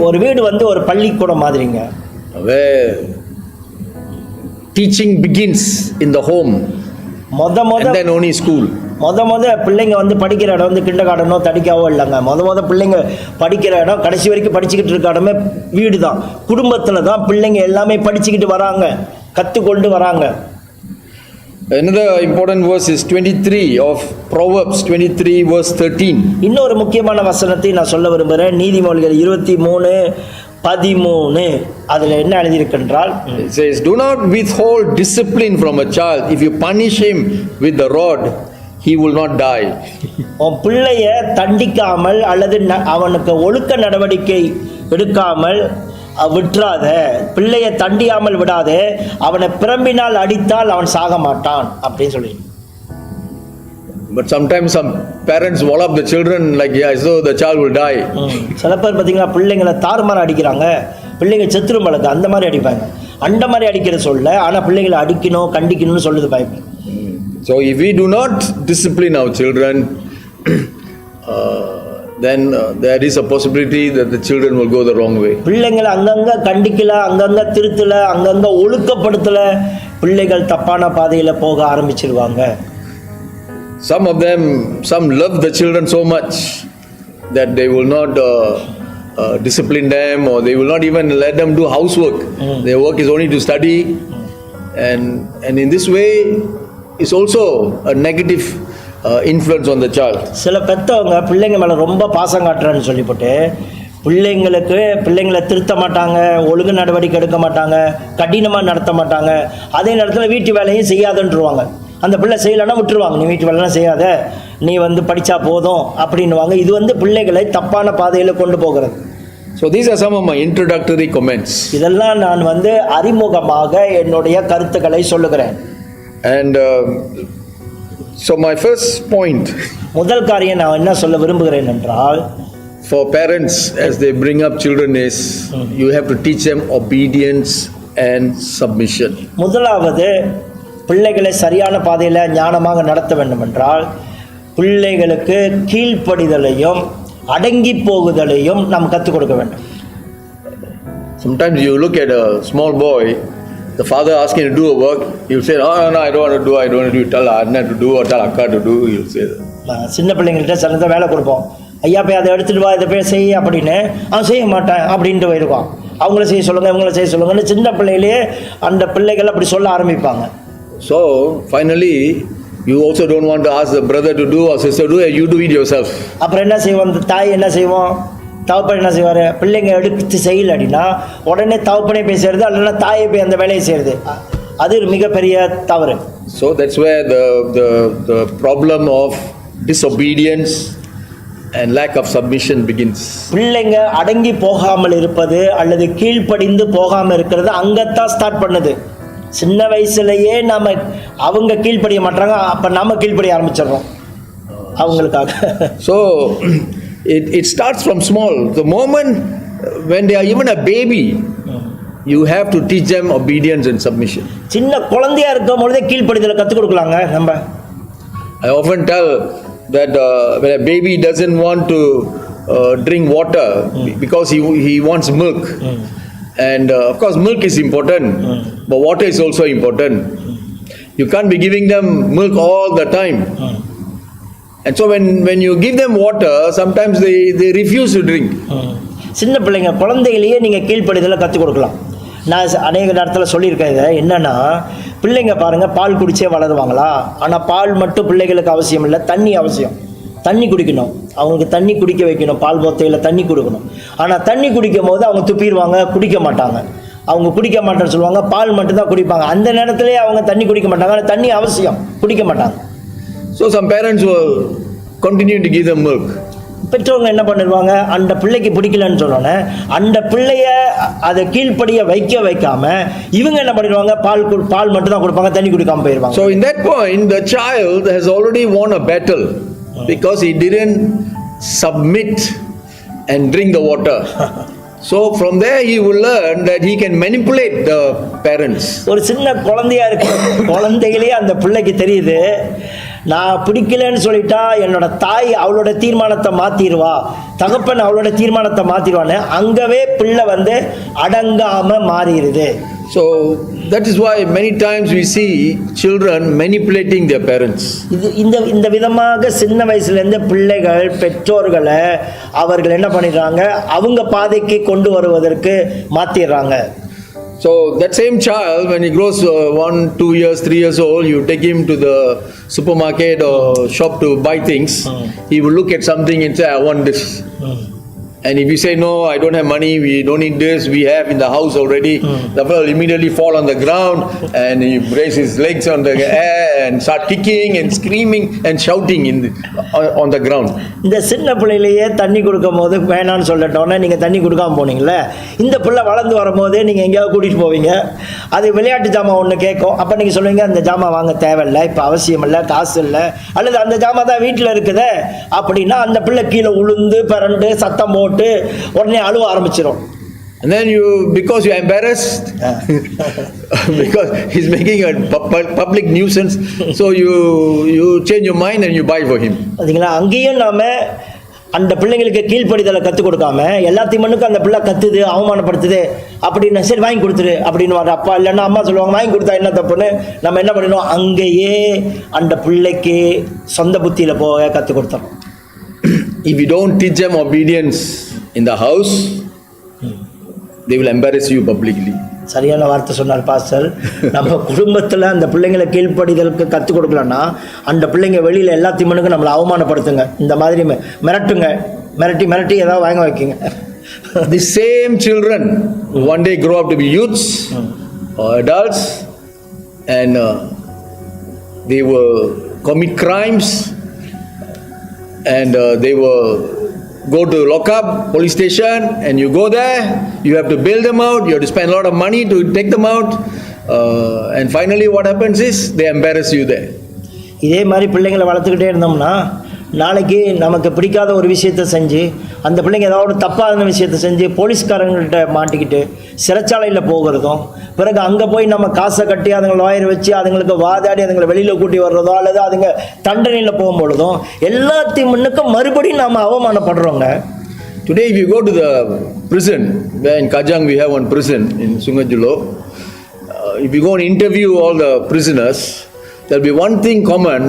ஒரு வீடு ஒரு பள்ளிக்கூடம் மாதிரிங்க, where teaching begins in the home and then only school. பிள்ளைங்க படிக்கிற இடம் கிண்டர் கார்டனோ தடிக்காவோ இல்லைங்க. பிள்ளைங்க படிக்கிற இடம், கடைசி வரைக்கும் படிச்சுக்கிட்டு இருக்க இடமே வீடு தான். குடும்பத்தில் தான் பிள்ளைங்க எல்லாமே படிச்சுக்கிட்டு வராங்க, கற்றுக்கொண்டு வராங்க. Another important verse is 23 of Proverbs 23 verse 13. இன்னொரு முக்கியமான வசனத்தை நான் சொல்ல விரும்புகிறேன். நீதிமொழிகள் 23:13. அதில் என்ன எழுதியிருக்கின்றால், it says, do not withhold discipline from a child. If you punish him with the rod, he will not die. உன் பிள்ளைய தண்டிக்காமல் அல்லது அவனுக்கு ஒழுக்க நடவடிக்கை எடுக்காமல் விட்டுறாத, பிள்ளையை தண்டியாமல் விடாதே, அவனை பிரம்பினால் அடித்தால் அவன் சாக மாட்டான் அப்படின்னு சொல்லி. But sometimes some parents wall up the children like so the child will die. சில பேர் பார்த்தீங்கன்னா பிள்ளைங்களை தாறுமாற அடிக்கிறாங்க, பிள்ளைங்க செத்துரும் பழக்க அந்த மாதிரி அடிப்பாங்க. அந்த மாதிரி அடிக்கிற சொல்ல, ஆனால் பிள்ளைங்களை அடிக்கணும் கண்டிக்கணும்னு சொல்லுது பயப்பேன். So if we do not discipline our children, then there is a possibility that the children will go the wrong way. பிள்ளைங்களை அங்கங்க கண்டிக்கல, அங்கங்க திருத்தல, அங்கங்க ஒழுக்கப்படுத்தல, பிள்ளைகள் தப்பான பாதையில் போக ஆரம்பிச்சிருவாங்க. Some of them, some love the children so much that they will not discipline them, or they will not even let them do housework. Their work is only to study, and in this way is also a negative influence on the child. சில பெற்றவங்க பிள்ளைங்க மேலே ரொம்ப பாசம் காட்டுறேன்னு சொல்லிவிட்டு பிள்ளைங்களை திருத்த மாட்டாங்க, ஒழுங்கு நடவடிக்கை எடுக்க மாட்டாங்க, கடினமாக நடத்த மாட்டாங்க. அதே நேரத்தில் வீட்டு வேலையும் செய்யாதுன்றுவாங்க. அந்த பிள்ளை செய்யலைன்னா விட்டுருவாங்க. நீ வீட்டு வேலைலாம் செய்யாத, நீ படித்தா போதும் அப்படின்னுவாங்க. இது பிள்ளைகளை தப்பான பாதையில் கொண்டு போகிறது. So these are some of my introductory comments. இதெல்லாம் நான் அறிமுகமாக என்னுடைய கருத்துக்களை சொல்லுகிறேன். And so my first point, முதல் காரியம் நான் என்ன சொல்ல விரும்புகிறேன் என்றால், for parents as they bring up children is you have to teach them obedience and submission. முதலாவது பிள்ளைகளை சரியான பாதையில் ஞானமாக நடத்த வேண்டும் என்றால் பிள்ளைகளுக்கு கீழ்ப்படிதலையும் அடங்கி போகுதலையும் நாம் கற்றுக் கொடுக்க வேண்டும். Sometimes you look at a small boy, the father asking to do a work, you say, no, I don't want to do, tell Anna to do or tell Akka to do, you'll say that. சின்ன பிள்ளைங்கள்ட்ட சில வேலை கொடுப்போம், ஐயா போய் அதை எடுத்துகிட்டு வா, இதை போய் செய் அப்படின்னு. அவன் செய்ய மாட்டேன் அப்படின்ட்டு போயிருவான். அவங்கள செய்ய சொல்லுங்கள், இவங்கள செய்ய சொல்லுங்கன்னு சின்ன பிள்ளையிலேயே அந்த பிள்ளைகள் அப்படி சொல்ல ஆரம்பிப்பாங்க. So finally you also don't want to ask the brother to do or sister to do, you do it yourself. அப்புறம் என்ன செய்வோம், தாய் என்ன செய்வோம், தகப்பன் என்ன செய்வார், பிள்ளைங்க எடுத்து செய்யல அப்படின்னா உடனே தகப்பனே போய் செய்கிறது, அல்லனா தாயை போய் அந்த வேலையை செய்கிறது. அது மிகப்பெரிய தவறு. So that's where the problem of disobedience and lack of submission begins. பிள்ளைங்க அடங்கி போகாமல் இருப்பது அல்லது கீழ்ப்படிந்து போகாமல் இருக்கிறது அங்கத்தான் ஸ்டார்ட் பண்ணுது. சின்ன வயசுலயே நாம அவங்க கீழ்ப்படிய மாட்டாங்க, அப்ப நாம கீழ்ப்படிய ஆரம்பிச்சிடறோம் அவங்களுக்காக. So it starts from small. The moment when they are even a baby, you have to teach them obedience and submission. சின்ன குழந்தையா இருக்கும் பொழுதே கீழ்ப்படிதலை கற்றுக் கொடுக்கலாங்க. நம்ம I often tell that when a baby doesn't want to drink water because he wants milk, and of course milk is important, but water is also important. You can't be giving them milk all the time. And so when you give them water, sometimes they refuse to drink. சின்ன பிள்ளைங்க குழந்தைகளையே நீங்கள் கீழ்ப்படிதலை கற்றுக் கொடுக்கலாம். நான் அநேக நேரத்தில் சொல்லியிருக்கேன். இதை என்னென்னா, பிள்ளைங்க பாருங்கள் பால் குடிச்சே வளருவாங்களா? ஆனால் பால் மட்டும் பிள்ளைகளுக்கு அவசியம் இல்லை, தண்ணி அவசியம். தண்ணி குடிக்கணும், அவங்களுக்கு தண்ணி குடிக்க வைக்கணும், பால் போத்தையில் தண்ணி கொடுக்கணும். ஆனால் தண்ணி குடிக்கும் போது அவங்க துப்பிடுவாங்க, குடிக்க மாட்டாங்க. அவங்க குடிக்க மாட்டேன்னு சொல்லுவாங்க, பால் மட்டும்தான் குடிப்பாங்க. அந்த நேரத்திலே அவங்க தண்ணி குடிக்க மாட்டாங்க, ஆனால் தண்ணி அவசியம், குடிக்க மாட்டாங்க. So some parents will continue to give them milk. பெற்றவங்க என்ன பண்ணிடுவாங்க, அந்த பிள்ளைக்கு பிடிக்கலன்னு சொன்னோன்னே அந்த பிள்ளைய அதை கீழ்ப்படிய வைக்காம இவங்க என்ன பண்ணிடுவாங்க, பால் மட்டும் தான் கொடுப்பாங்க, தண்ணி குடிக்காம போயிடுவாங்க. So in that point the child has already won a battle because he didn't submit and drink the water. So from there he will learn that he can manipulate the parents. ஒரு சின்ன குழந்தையா இருக்கு, குழந்தைகளே அந்த பிள்ளைக்கு தெரியுது, நான் பிடிக்கலன்னு சொல்லிட்டா என்னோட தாய் அவளோட தீர்மானத்தை மாத்திடுவா, தகப்பன் அவளோட தீர்மானத்தை மாத்திடுவான்னு அங்கவே பிள்ளை அடங்காம மாறிடுது. So that is why many times we see children manipulating their parents. இந்த விதமாக சின்ன வயசுல இருந்து பிள்ளைகள் பெற்றோர்களை அவர்கள் என்ன பண்ணிடுறாங்க, அவங்க பாதைக்கு கொண்டு வருவதற்கு மாத்திடுறாங்க. So that same child, when he grows 1, 2 years, 3 years old, you take him to the supermarket or shop to buy things, he will look at something and say, I want this. And if you say, no, I don't have money, we don't need this, we have in the house already, the fellow will immediately fall on the ground and he raise his legs on the air and start kicking and screaming and shouting on the ground. இந்த சின்ன பிள்ளையிலேயே தண்ணி கொடுக்கும் போது வேணான்னு சொல்லட்டோன்னே நீங்கள் தண்ணி கொடுக்காம போனீங்களே, இந்த பிள்ளை வளர்ந்து வரும்போது நீங்கள் எங்கேயாவது கூட்டிகிட்டு போவீங்க, அது விளையாட்டு ஜாமான் ஒன்று கேட்கும், அப்போ நீங்கள் சொல்லுவீங்க அந்த ஜாமான் வாங்க தேவையில்லை, இப்போ அவசியம் இல்லை, காசு இல்லை, அல்லது அந்த ஜாமான் தான் வீட்டில் இருக்குதே அப்படின்னா அந்த பிள்ளை கீழே உளுந்து பரண்டு சத்தம் போட்டு உடனே அழுவ ஆரம்பிச்சிடும். And then you, because you're embarrassed, because he's making a public nuisance, so you change your mind and you buy for him. அதுங்களா, அங்கேயும் நாம அந்த பிள்ளைங்களுக்கு கீழ்ப்படிதலை கற்றுக் கொடுக்காம எல்லாத்தையும் மண்ணுக்கு அந்த பிள்ளை கத்துது, அவமானப்படுத்துது அப்படின்னு, சரி வாங்கி கொடுத்துரு அப்படின்னு வர அப்பா இல்லைன்னா அம்மா சொல்லுவாங்க, வாங்கி கொடுத்தா என்ன தப்புன்னு நம்ம என்ன பண்ணிடுவோம், அங்கேயே அந்த பிள்ளைக்கு சொந்த புத்தியில் போக கற்றுக் கொடுத்தோம். If you don't teach them obedience in the house, they will embarrass you publicly. சரியான வார்த்தை சொன்னார் பாஸ்டர். நம்ம குடும்பத்தில் அந்த பிள்ளைங்களை கீழ்ப்படிதலுக்கு கற்றுக் கொடுக்கலன்னா அந்த பிள்ளைங்க வெளியில் எல்லாத்தையும் மண்ணுக்கு நம்மளை அவமானப்படுத்துங்க, இந்த மாதிரி மிரட்டுங்க, மிரட்டி ஏதாவது வாங்க வைக்குங்க. The same children one day grow up to be youths or adults, and they will commit crimes, and they will go to lockup, police station, and you go there, you have to bail them out, you have to spend a lot of money to take them out, and finally what happens is they embarrass you there. இதே மாதிரி பிள்ளைங்களை வளர்த்துக்கிட்டே இருந்தோம்னா நாளைக்கு நமக்கு பிடிக்காத ஒரு விஷயத்தை செஞ்சு அந்த பிள்ளைங்க ஏதாவது தப்பான விஷயத்தை செஞ்சு போலீஸ்காரங்கள்ட்ட மாட்டிக்கிட்டு சிறைச்சாலையில் போகிறதும், பிறகு அங்கே போய் நம்ம காசை கட்டி அதுங்களை லாயர் வச்சு அதுங்களுக்கு வாதாடி அதுங்களை வெளியில் கூட்டி வர்றதோ அல்லது அதுங்க தண்டனையில் போகும்பொழுதும் எல்லாத்தையும் முன்னுக்கும் மறுபடியும் நாம் அவமானப்படுறோங்க. Today if you go to the prison, where in Kajang we have one prison in Sungajulo, if you go and interview all the prisoners, there will be one thing common,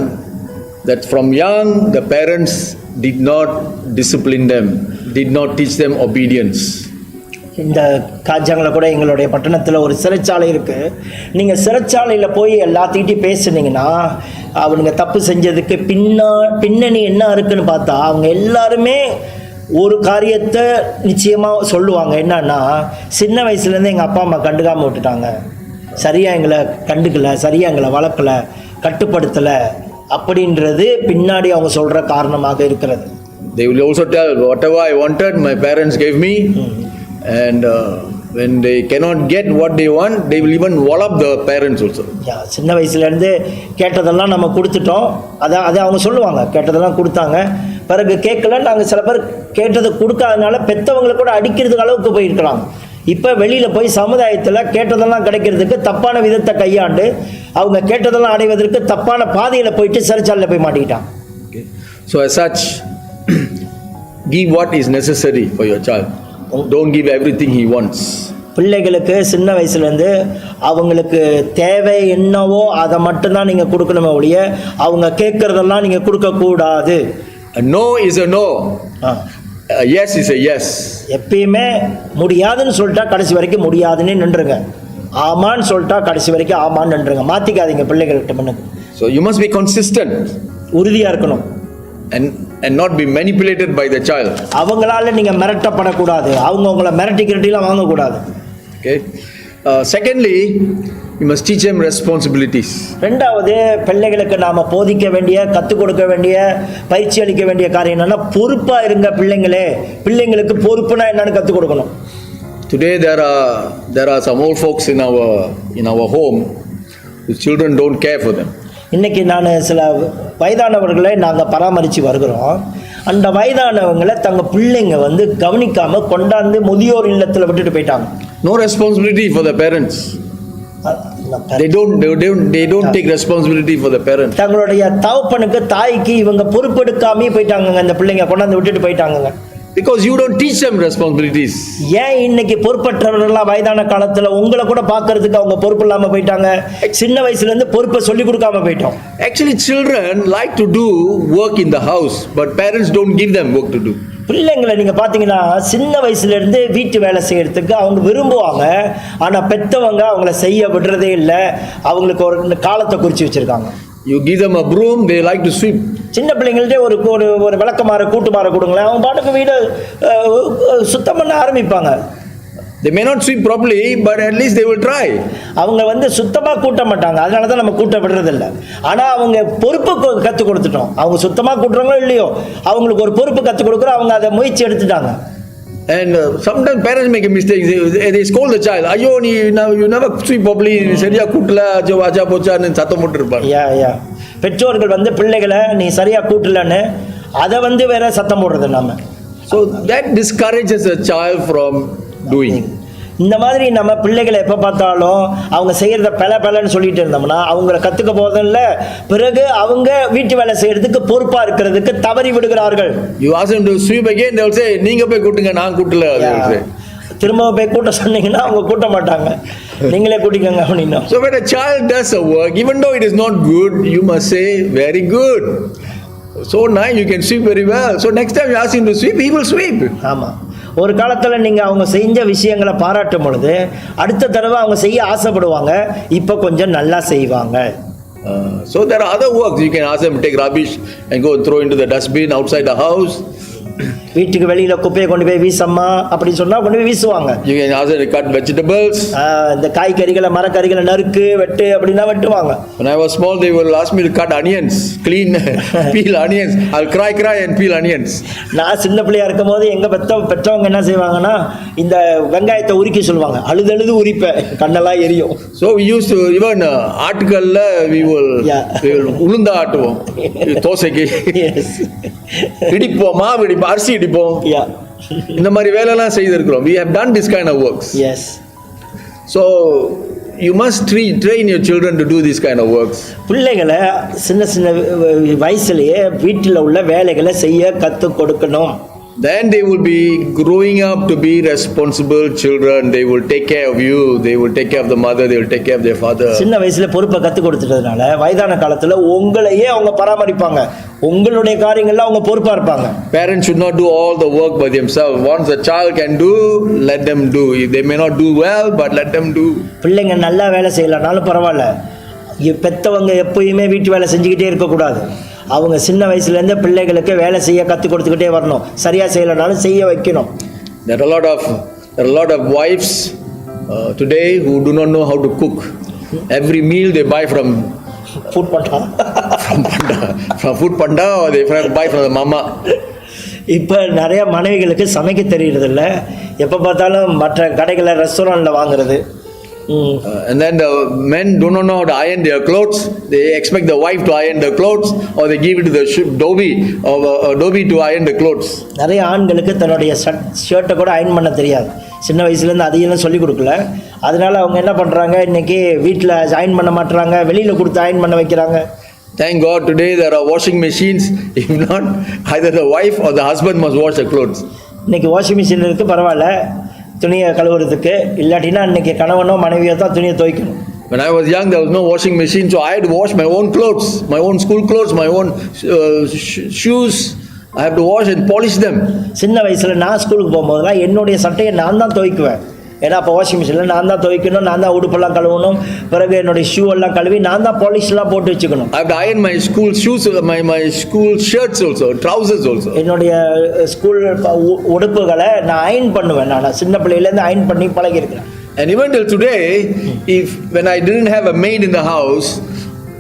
that from young the parents did not discipline them, did not teach them obedience. இந்த காஜாங்கில் கூட எங்களுடைய பட்டணத்தில் ஒரு சிறைச்சாலை இருக்குது. நீங்கள் சிறைச்சாலையில் போய் எல்லாத்துக்கிட்டையும் பேசுனீங்கன்னா அவனுங்க தப்பு செஞ்சதுக்கு பின்னணி என்ன இருக்குன்னு பார்த்தா அவங்க எல்லாருமே ஒரு காரியத்தை நிச்சயமாக சொல்லுவாங்க. என்னன்னா, சின்ன வயசுலேருந்து எங்கள் அப்பா அம்மா கண்டுக்காமல் விட்டுட்டாங்க, சரியாக எங்களை கண்டுக்கலை, சரியாக எங்களை வளர்க்கலை, கட்டுப்படுத்தலை அப்படின்றது பின்னாடி அவங்க சொல்கிற காரணமாக இருக்கிறது. They will also tell, whatever I wanted my parents gave me, and when they cannot get what they want, they will even wallop the parents also. சின்ன வயசுலேருந்து கேட்டதெல்லாம் நம்ம கொடுத்துட்டோம், அதை அவங்க சொல்லுவாங்க, கேட்டதெல்லாம் கொடுத்தாங்க, பிறகு கேட்கல, நாங்கள் சில பேர் கேட்டதை கொடுக்காதனால பெற்றவங்களை கூட அடிக்கிறதுக்கு அளவுக்கு போயிருக்கலாம். இப்போ வெளியில் போய் சமுதாயத்தில் கேட்டதெல்லாம் கிடைக்கிறதுக்கு தப்பான விதத்தை கையாண்டு அவங்க கேட்டதெல்லாம் அடைவதற்கு தப்பான பாதையில் போயிட்டு சிறைச்சாலையில் போய் மாட்டிக்கிட்டான். So as such, give what is necessary for your child. Don't give everything he wants. பிள்ளைகளுக்கு சின்ன வயசுலேருந்து அவங்களுக்கு தேவை என்னவோ அதை மட்டும்தான் நீங்கள் கொடுக்கணுமே ஒழிய அவங்க கேட்குறதெல்லாம் நீங்கள் கொடுக்கக்கூடாது. A no is a no. A yes is a yes. எப்பயுமே முடியாதுன்னு சொல்லிட்டா கடைசி வரைக்கும் முடியாதுன்னு நின்றுங்க, ஆமான்னு சொல்லிட்டா கடைசி வரைக்கும் ஆமான்னு நின்றுங்க, மாற்றிக்காதீங்க பிள்ளைகள்கிட்ட முன்னுக்கு. So you must be consistent. உறுதியாக இருக்கணும். And not be manipulated by the child. அவங்களால நீங்கள் மிரட்டப்படக்கூடாது, அவங்க உங்களை மிரட்டி கிரட்டிலாம் வாங்கக்கூடாது. Okay. Secondly, you must teach them responsibilities. ரெண்டாவது, பிள்ளைகளுக்கு நாம போதிக்க வேண்டிய, கற்றுக் கொடுக்க வேண்டிய, பயிற்சி அளிக்க வேண்டிய காரியம் என்னன்னா, பொறுப்பா இருங்க பிள்ளைங்களே. பிள்ளைங்களுக்கு பொறுப்புனா என்னன்னு கற்றுக் கொடுக்கணும். Today there are some old folks in our home whose children don't care for them. இன்னைக்கு நான் சில வயதானவர்களை நாங்கள் பராமரித்து வருகிறோம். அந்த வயதானவங்களை தங்க பிள்ளைங்க கவனிக்காம கொண்டாந்து முதியோர் இல்லத்தில் விட்டுட்டு போயிட்டாங்க. No responsibility for the parents. They don't take responsibility for the parents. தங்களுடைய தகப்பனுக்கு தாய்க்கு இவங்க பொறுப்பெடுக்காமே போயிட்டாங்க, அந்த பிள்ளைங்க கொண்டாந்து விட்டுட்டு போயிட்டாங்க. Because you don't teach them responsibilities. ஏன் இன்னைக்கு பொறுப்பற்றவர்கள்லாம் வயதான காலத்துல உங்களை கூட பார்க்கிறதுக்கு அவங்க பொறுப்பு இல்லாம போயிட்டாங்க? சின்ன வயசுல இருந்து பொறுப்பை சொல்லி கொடுக்காம போயிட்டோம். Actually children like to do work in the house, but parents don't give them work to do. பிள்ளைங்களை நீங்க பாத்தீங்கன்னா சின்ன வயசுல இருந்து வீட்டு வேலை செய்யறதுக்கு அவங்க விரும்புவாங்க, ஆனா பெத்தவங்க அவங்கள செய்ய விடுறதே இல்லை. அவங்களுக்கு ஒரு காலத்தை குறிச்சு வச்சிருக்காங்க. You give them a broom, they like to sweep. சின்ன பிள்ளைங்கள்ட்ட ஒரு விளக்கமாற கூட்டுமாற கொடுங்களேன், அவங்க பாட்டுக்கு வீடு சுத்தம் பண்ண ஆரம்பிப்பாங்க. They may not sweep properly, but at least they will try. அவங்க சுத்தமா கூட்ட மாட்டாங்க, அதனால தான் நம்ம கூட்ட விடுறது இல்லை. ஆனா அவங்க பொறுப்பு கற்றுக் கொடுத்துட்டோம். அவங்க சுத்தமா கூட்டுறாங்களோ இல்லையோ அவங்களுக்கு ஒரு பொறுப்பு கற்றுக் கொடுக்குறோம், அவங்க அதை முயற்சி எடுத்துட்டாங்க. And sometimes parents make a mistake. They scold the child. Ayyo, you never sweep properly. சரியா கூட்டல, ஆச்சா போச்சான்னு சத்தம் போட்டு இருப்பாங்க. பெற்றோர்கள் பிள்ளைகளை நீ சரியா கூட்டலன்னு அதை வேற சத்தம் போடுறது நாம. So that discourages a child from doing. இந்த மாதிரி நம்ம பிள்ளைகளை எப்போ பார்த்தாலும் அவங்க செய்கிறத பலன்னு சொல்லிட்டு இருந்தோம்னா அவங்கள கற்றுக்க போதில்ல, பிறகு அவங்க வீட்டு வேலை செய்யறதுக்கு பொறுப்பாக இருக்கிறதுக்கு தவறி விடுகிறார்கள். You ask them to sweep again, they will say, நீங்க போய் கூட்டுங்க, நான் கூட்டல. திரும்ப போய் கூட்ட சொன்னீங்கன்னா அவங்க கூட்ட மாட்டாங்க, நீங்களே கூட்டிக்கங்க அப்படின்னா. So when a child does a work, even though it is not good, you must say, very good. So nice, you can sweep very well. So next time you ask him to sweep, he will sweep. ஆமாம், ஒரு காலத்தில் நீங்கள் அவங்க செஞ்ச விஷயங்களை பாராட்டும் பொழுது அடுத்த தடவை அவங்க செய்ய ஆசைப்படுவாங்க, இப்போ கொஞ்சம் நல்லா செய்வாங்க. So there are other works. You can ask them to take rubbish and go throw into the dustbin outside the house. வீட்டுக்கு வெளியில குப்பையை கொண்டு போய் வீசம்மா அப்படி சொன்னா கொண்டு போய் வீசுவாங்க. You can ask them to cut vegetables. இந்த காய்கறிகளை மரக்கறிகளை நறுக்கு வெட்டு அப்படின்னா வெட்டுவாங்க. When I was small, they will ask me to cut onions, clean, peel onions. I'll cry and peel onions. நான் சின்ன பிள்ளையா இருக்கும்போது எங்க பெற்றவங்க என்ன செய்வாங்கன்னா இந்த வெங்காயத்தை உரிக்க சொல்லுவாங்க, அழுது உரிப்பேன், கண்ணெல்லாம் எரியும். So we used to even ஆட்டுக்கல்ல we will உளுந்த ஆட்டுவோம் தோசைக்கு, இடிப்போம், மாவு இடிப்போம், அரிசி இடிப்போம், இந்த மாதிரி வேலையெல்லாம் செய்திருக்கிறோம். We have done this kind of works. Yes. So you must train your children to do this kind of works. பிள்ளைகளை சின்ன வயசுலயே வீட்டில் உள்ள வேலைகளை செய்ய கற்றுக் கொடுக்கணும். Then they will be growing up to be responsible children. They will take care of you. They will take care of the mother. They will take care of their father. சின்ன வயசுல பொறுப்பை கற்றுக் கொடுத்துட்டதுனால வயதான காலத்துல உங்களையே அவங்க பராமரிப்பாங்க, உங்களுடைய காரியங்கள்ல அவங்க பொறுப்பா இருப்பாங்க. Parents should not do all the work by themselves. Once a child can do, let them do. They may not do well, but let them do. பிள்ளைங்க நல்லா வேலை செய்யலனாலும் பரவாயில்ல, பெத்தவங்க எப்பயுமே வீட்டு வேலை செஞ்சுக்கிட்டே இருக்கக்கூடாது. அவங்க சின்ன வயசுலேருந்து பிள்ளைகளுக்கு வேலை செய்ய கற்றுக் கொடுத்துக்கிட்டே வரணும், சரியாக செய்யலைனாலும் செய்ய வைக்கணும். There are a lot of wives today who do not know how to cook. Every meal they buy from Food Panda. from Food Panda, or they buy from the mama. இப்போ நிறைய மனைவிகளுக்கு சமைக்க தெரியறதில்ல, எப்போ பார்த்தாலும் மற்ற கடைகளில் ரெஸ்டாரண்ட்டில் வாங்குறது. And then the men do not know how to iron their clothes. They expect the wife to iron the clothes, or they give it to the dobi to iron the clothes. நிறைய ஆண்களுக்கு தன்னுடைய ஷர்ட்டை கூட iron பண்ண தெரியாது, சின்ன வயசுலேருந்து அதையெல்லாம் சொல்லிக் கொடுக்கல. அதனால அவங்க என்ன பண்ணுறாங்க, இன்னைக்கு வீட்டில் அயன் பண்ண மாட்டுறாங்க, வெளியில் கொடுத்து அயன் பண்ண வைக்கிறாங்க. Thank God today there are washing machines. If not, either the wife or the husband must wash the clothes. இன்னைக்கு வாஷிங் மிஷின் இருக்குது, பரவாயில்ல துணியை கழுவுறதுக்கு. இல்லாட்டினா இன்னைக்கு கணவனோ மனைவியோ தான் துணியை துவைக்கணும். When I was young, there was no washing machine, so I had to wash my own clothes, my own school clothes, my own shoes. I have to wash and polish them. சின்ன வயசில் நான் ஸ்கூலுக்கு போகும்போதெல்லாம் என்னுடைய சட்டையை நான் தான் துவைக்குவேன். ஏன்னா அப்போ வாஷிங் மிஷினில் நான் தான் துவைக்கணும், நான் தான் உடுப்பெல்லாம் கழுவணும், பிறகு என்னுடைய ஷூ எல்லாம் கழுவி நான் தான் பாலிஷ்லாம் போட்டு வச்சுக்கணும். I have to iron my school shoes, my school shirts also, trousers also. என்னுடைய ஸ்கூல் உடுப்புகளை நான் அயன் பண்ணுவேன். நான் சின்ன பிள்ளையிலேருந்து அயன் பண்ணி பழகியிருக்கிறேன். And even till today, when I didn't have a maid in the house,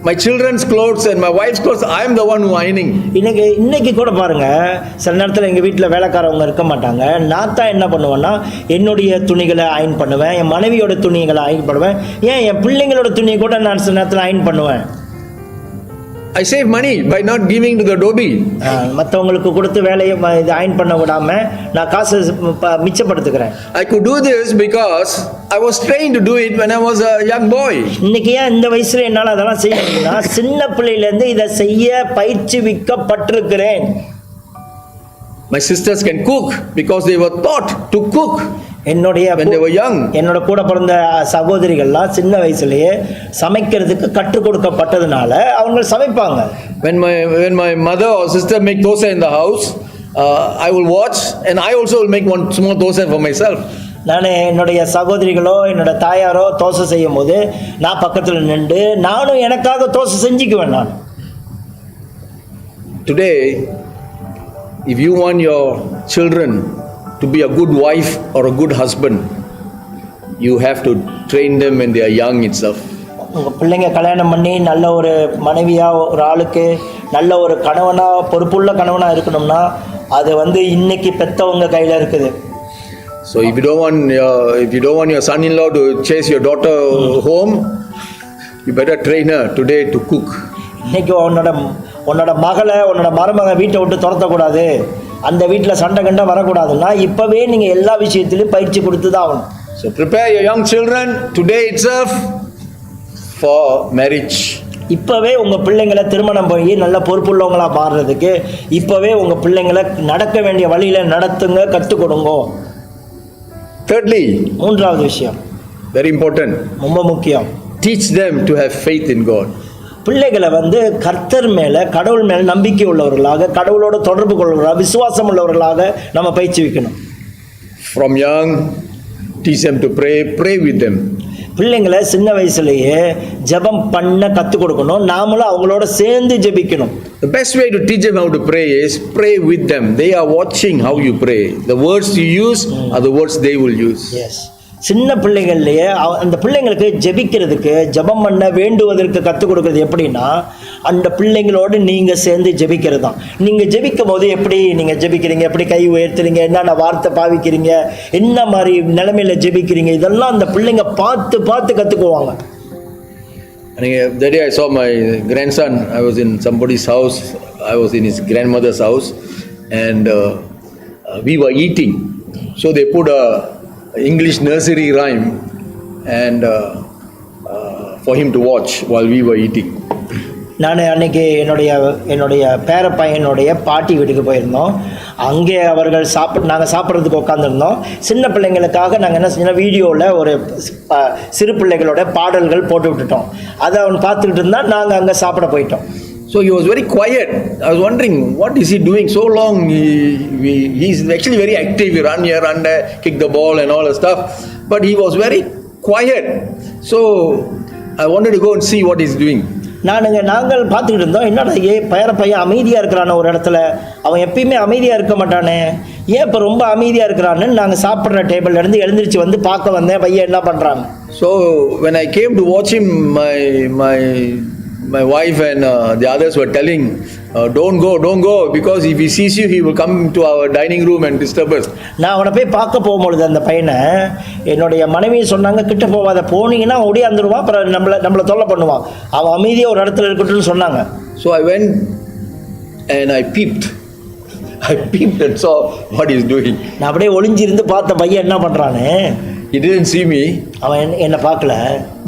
my children's clothes and my wife's clothes, I am the one who ironing. இன்னைக்கு கூட பாருங்க, சில நேரத்தில் எங்கள் வீட்டில் வேலைக்காரவங்க இருக்க மாட்டாங்க, நான் தான் என்ன பண்ணுவேன்னா என்னுடைய துணிகளை அயன் பண்ணுவேன், என் மனைவியோட துணிகளை அயன் பண்ணுவேன், ஏன் என் பிள்ளைங்களோட துணியை கூட நான் சில நேரத்தில் அயன் பண்ணுவேன். I save money by not giving to the dobi. மற்றவங்களுக்கு கொடுத்து வேலையை இது அயன் பண்ண விடாம நான் காசு மிச்சப்படுத்துக்கிறேன். I could do this because I was trained to do it when I was a young boy. இன்னைக்கு ஏன் இந்த வயசுல என்னால் அதெல்லாம் செய்ய முடியும்னா சின்ன பிள்ளையிலேருந்து இதை செய்ய பயிற்சிவிக்கப்பட்டிருக்கிறேன். My sisters can cook because they were taught to cook when they were young. என்னோட கூட பிறந்த சகோதரிகள்லாம் சின்ன வயசுலயே சமைக்கிறதுக்கு கற்றுக் கொடுக்கப்பட்டதுனால அவங்க சமைப்பாங்க. When my mother or sister make dosa in the house, I will watch and I also will make one small dosa for myself. நான் என்னுடைய சகோதரிகளோ என்னோட தாயாரோ தோசை செய்யும் போது நான் பக்கத்தில் நின்று நானும் எனக்காக தோசை செஞ்சுக்குவேன். நான் Today, if you want your children to be a good wife or a good husband, you have to train them when they are young itself. உங்கள் பிள்ளைங்க கல்யாணம் பண்ணி நல்ல ஒரு மனைவியாக ஒரு ஆளுக்கு நல்ல ஒரு கணவனாக பொறுப்புள்ள கணவனாக இருக்கணும்னா அது இன்னைக்கு பெற்றவங்க கையில் இருக்குது. So if you don't want your son-in-law to chase your daughter home, you better train her today to cook. இன்னைக்கு உன்னோட மகளை உன்னோட மருமக வீட்டை விட்டு துரத்தக்கூடாது, அந்த வீட்டில் சண்டை கண்டா வரக்கூடாதுன்னா இப்போவே நீங்கள் எல்லா விஷயத்திலையும் பயிற்சி கொடுத்து தான் ஆகணும். So prepare your young children today itself for marriage. இப்போவே உங்கள் பிள்ளைங்களை திருமணம் போய் நல்ல பொறுப்புள்ளவங்களாக மாறுறதுக்கு இப்போவே உங்கள் பிள்ளைங்களை நடக்க வேண்டிய வழியில் நடத்துங்க, கற்றுக் கொடுங்க. Thirdly, மூன்றாவது விஷயம் very important, ரொம்ப முக்கியம், teach them to have faith in God. பிள்ளைகளை கர்த்தர் மேலே, கடவுள் மேலே நம்பிக்கை உள்ளவர்களாக, கடவுளோட தொடர்பு கொள்வர்களாக, விசுவாசம் உள்ளவர்களாக நம்ம பயிற்சிவிக்கணும். From young, teach them to pray with them. பிள்ளைங்களை சின்ன வயசுலேயே ஜெபம் பண்ண கற்றுக் கொடுக்கணும். நாமளும் அவங்களோட சேர்ந்து ஜெபிக்கணும். The best way to teach them how to pray is pray with them. They are watching how you pray. The words you use are the words they will use. Yes. சின்ன பிள்ளைகள்லையே அந்த பிள்ளைங்களுக்கு ஜெபிக்கிறதுக்கு, ஜெபம் பண்ண வேண்டுவதற்கு கற்றுக் கொடுக்குறது எப்படின்னா, அந்த பிள்ளைங்களோடு நீங்கள் சேர்ந்து ஜெபிக்கிறது தான். நீங்கள் ஜெபிக்கும் போது எப்படி நீங்கள் ஜெபிக்கிறீங்க, எப்படி கை உயர்த்துறீங்க, என்னென்ன வார்த்தை பாவிக்கிறீங்க, என்ன மாதிரி நிலைமையில் ஜெபிக்கிறீங்க, இதெல்லாம் அந்த பிள்ளைங்க பார்த்து பார்த்து கற்றுக்குவாங்க. That day I saw my grandson. I was in somebody's house. I was in his grandmother's house, and we were eating. So they put a English nursery rhyme and for him to watch while we were eating. நான் அன்னைக்கு என்னுடைய பேர பையனுடைய பாட்டி வீட்டுக்கு போயிருந்தோம். அங்கே அவர்கள் நாங்கள் சாப்பிட்றதுக்கு உட்காந்துருந்தோம். சின்ன பிள்ளைங்களுக்காக நாங்கள் என்ன செஞ்சோம், வீடியோவில் ஒரு சிறு பிள்ளைகளோட பாடல்கள் போட்டு விட்டுட்டோம். அதை அவன் பார்த்துக்கிட்டு இருந்தால் நாங்கள் அங்கே சாப்பிட போயிட்டோம். So he was very quiet. I was wondering, what is he doing so long? He's actually very active. He run here, run there, kick the ball and all that stuff. But he was very quiet. So I wanted to go and see what he's doing. நாங்கள் பார்த்துக்கிட்டு இருந்தோம். என்னடா பேர பையன் அமைதியாக இருக்கிறான ஒரு இடத்துல, அவன் எப்பயுமே அமைதியாக இருக்க மாட்டானே, ஏன் இப்போ ரொம்ப அமைதியாக இருக்கிறான்னு நாங்கள் சாப்பிட்ற டேபிள்லேருந்து எழுந்திரிச்சு வந்து பார்க்க வந்தேன் பையன் என்ன பண்ணுறாங்க. So when I came to watch him, my wife and the others were telling, don't go, because if he sees you, he will come to our dining room and disturb us. நான் அவனை போய் பார்க்க போகும்பொழுது அந்த பையனை என்னுடைய மனைவி சொன்னாங்க, கிட்ட போகாத, போனீங்கன்னா ஓடியாந்துருவான், அப்புறம் நம்மளை தொல்லை பண்ணுவான், அவன் அமைதியாக ஒரு இடத்துல இருக்கட்டும்னு சொன்னாங்க. So I went and I peeped and saw what he's doing. நான் அப்படியே ஒளிஞ்சிருந்து பார்த்த பையன் என்ன பண்ணுறான்னு. He didn't see me. அவன் என்னை பார்க்கல.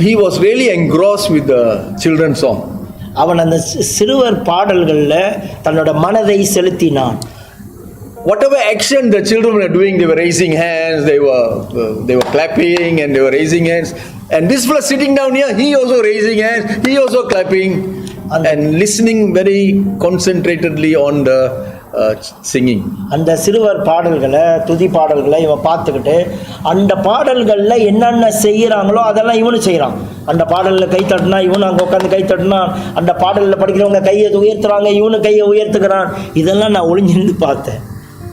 He was really engrossed with the children's song. அவன் அந்த சிறுவர் பாடல்களில் தன்னோட மனதை செலுத்தினான். Whatever action the children were doing, they were raising hands, they were clapping and they were raising hands. And this was sitting down here, he also raising hands, he also clapping and listening very concentratedly on the singing. அந்த சிறுவர் பாடல்களை, துதி பாடல்களை இவன் பார்த்துக்கிட்டு அந்த பாடல்களில் என்னென்ன செய்கிறாங்களோ அதெல்லாம் இவனும் செய்கிறான். அந்த பாடலில் கை தட்டினா இவனு அங்கே உட்காந்து கை தட்டினா, அந்த பாடலில் படிக்கிறவங்க கையை உயர்த்துறாங்க, இவனு கையை உயர்த்துக்கிறான். இதெல்லாம் நான் ஒளிஞ்சிருந்து பார்த்தேன்.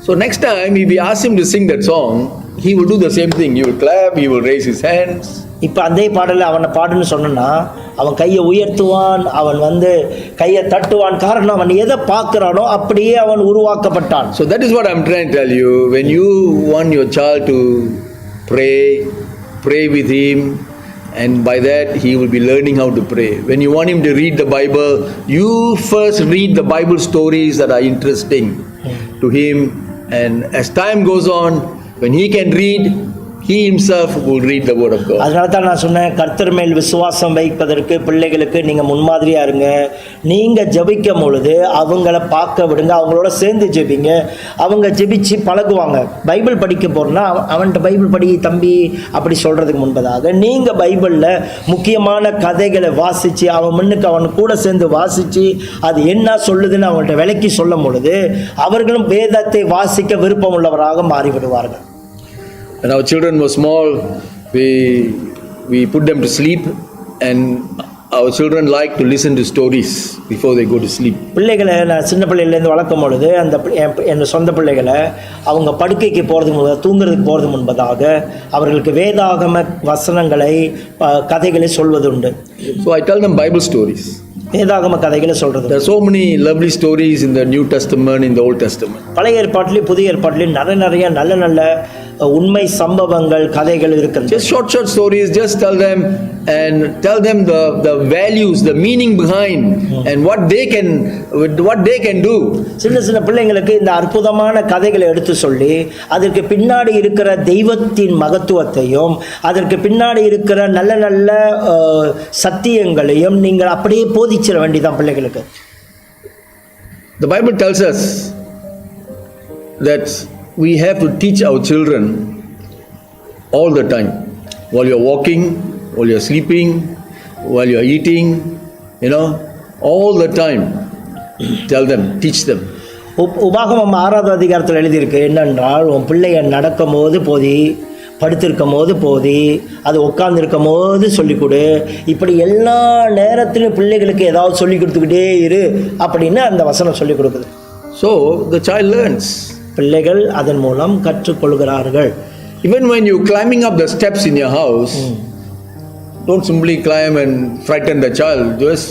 So next time if we ask him to sing that song, he will do the same thing. He will clap, he will raise his hands. இப்போ அதே பாடலில் அவனை பாடுன்னு சொன்னா அவன் கையை உயர்த்துவான், அவன் கையை தட்டுவான். காரணம் அவன் எதை பார்க்குறானோ அப்படியே அவன் உருவாக்கப்பட்டான். So that is what I'm trying to tell you. When you want your child to pray with him, and by that he will be learning how to pray. When you want him to read the Bible, you first read the Bible stories that are interesting to him, and as time goes on, when he can read, he himself will read the word of God. அதனால தான் நான் சொன்னேன், கர்த்தர் மேல் விசுவாசம் வைப்பதற்கு பிள்ளைகளுக்கு நீங்கள் முன்மாதிரியாக இருங்க. நீங்கள் ஜெபிக்கும் பொழுது அவங்கள பார்க்க விடுங்க, அவங்களோட சேர்ந்து ஜெபிங்க. அவங்க ஜெபிச்சு பழகுவாங்க. பைபிள் படிக்க போகிறோன்னா அவன்கிட்ட பைபிள் படி தம்பி அப்படி சொல்கிறதுக்கு முன்பதாக நீங்கள் பைபிளில் முக்கியமான கதைகளை வாசித்து அவன் முன்னுக்கு அவன் கூட சேர்ந்து வாசித்து அது என்ன சொல்லுதுன்னு அவங்கள்ட்ட விளக்கி சொல்லும் பொழுது அவர்களும் வேதத்தை வாசிக்க விருப்பம் உள்ளவராக மாறிவிடுவார்கள். When our children were small, we put them to sleep, and our children like to listen to stories before they go to sleep. பிள்ளைகளை நான் சின்ன பிள்ளையிலேருந்து வளர்க்கும் பொழுது என் சொந்த பிள்ளைகளை அவங்க படுக்கைக்கு போகிறதுக்கு முன்பதாக, தூங்குறதுக்கு போகிறது முன்பதாக அவர்களுக்கு வேதாகம வசனங்களை கதைகளை சொல்வதுண்டு. So I tell them Bible stories. வேதாகம கதைகளை சொல்றது. There are so many lovely stories in the New Testament, in the Old Testament. பழைய ஏற்பாட்டிலே புதிய ஏற்பாட்டிலே நிறைய நல்ல உண்மை சம்பவங்கள் கதைகள் இருக்கிறது. Just short stories, just tell them the values, the meaning behind and what they can do. சின்ன சின்ன பிள்ளைங்களுக்கு இந்த அற்புதமான கதைகளை எடுத்து சொல்லி அதற்கு பின்னாடி இருக்கிற தெய்வத்தின் மகத்துவத்தையும் அதற்கு பின்னாடி இருக்கிற நல்ல நல்ல சத்தியங்களையும் நீங்கள் அப்படியே போதிச்சிட வேண்டியதான் பிள்ளைகளுக்கு. The Bible tells us that we have to teach our children all the time, while you're walking, while you're sleeping, while you're eating, all the time. Tell them, teach them. உபாகமம் 6வது அதிகாரத்தில் எழுதியிருக்கு என்னென்றால், உன் பிள்ளைய நடக்கும் போது போதி, படுத்திருக்கும் போது போதி, அது உட்கார்ந்துருக்கும் போது சொல்லிக் கொடு, இப்படி எல்லா நேரத்திலும் பிள்ளைகளுக்கு ஏதாவது சொல்லிக் கொடுத்துக்கிட்டே இரு அப்படின்னு அந்த வசனம் சொல்லிக் கொடுக்குது. So the child learns. பிள்ளைகள் அதன் மூலம் கற்றுக்கொள்கிறார்கள். Even when you climbing up the steps in your house, don't simply climb and frighten the child. Just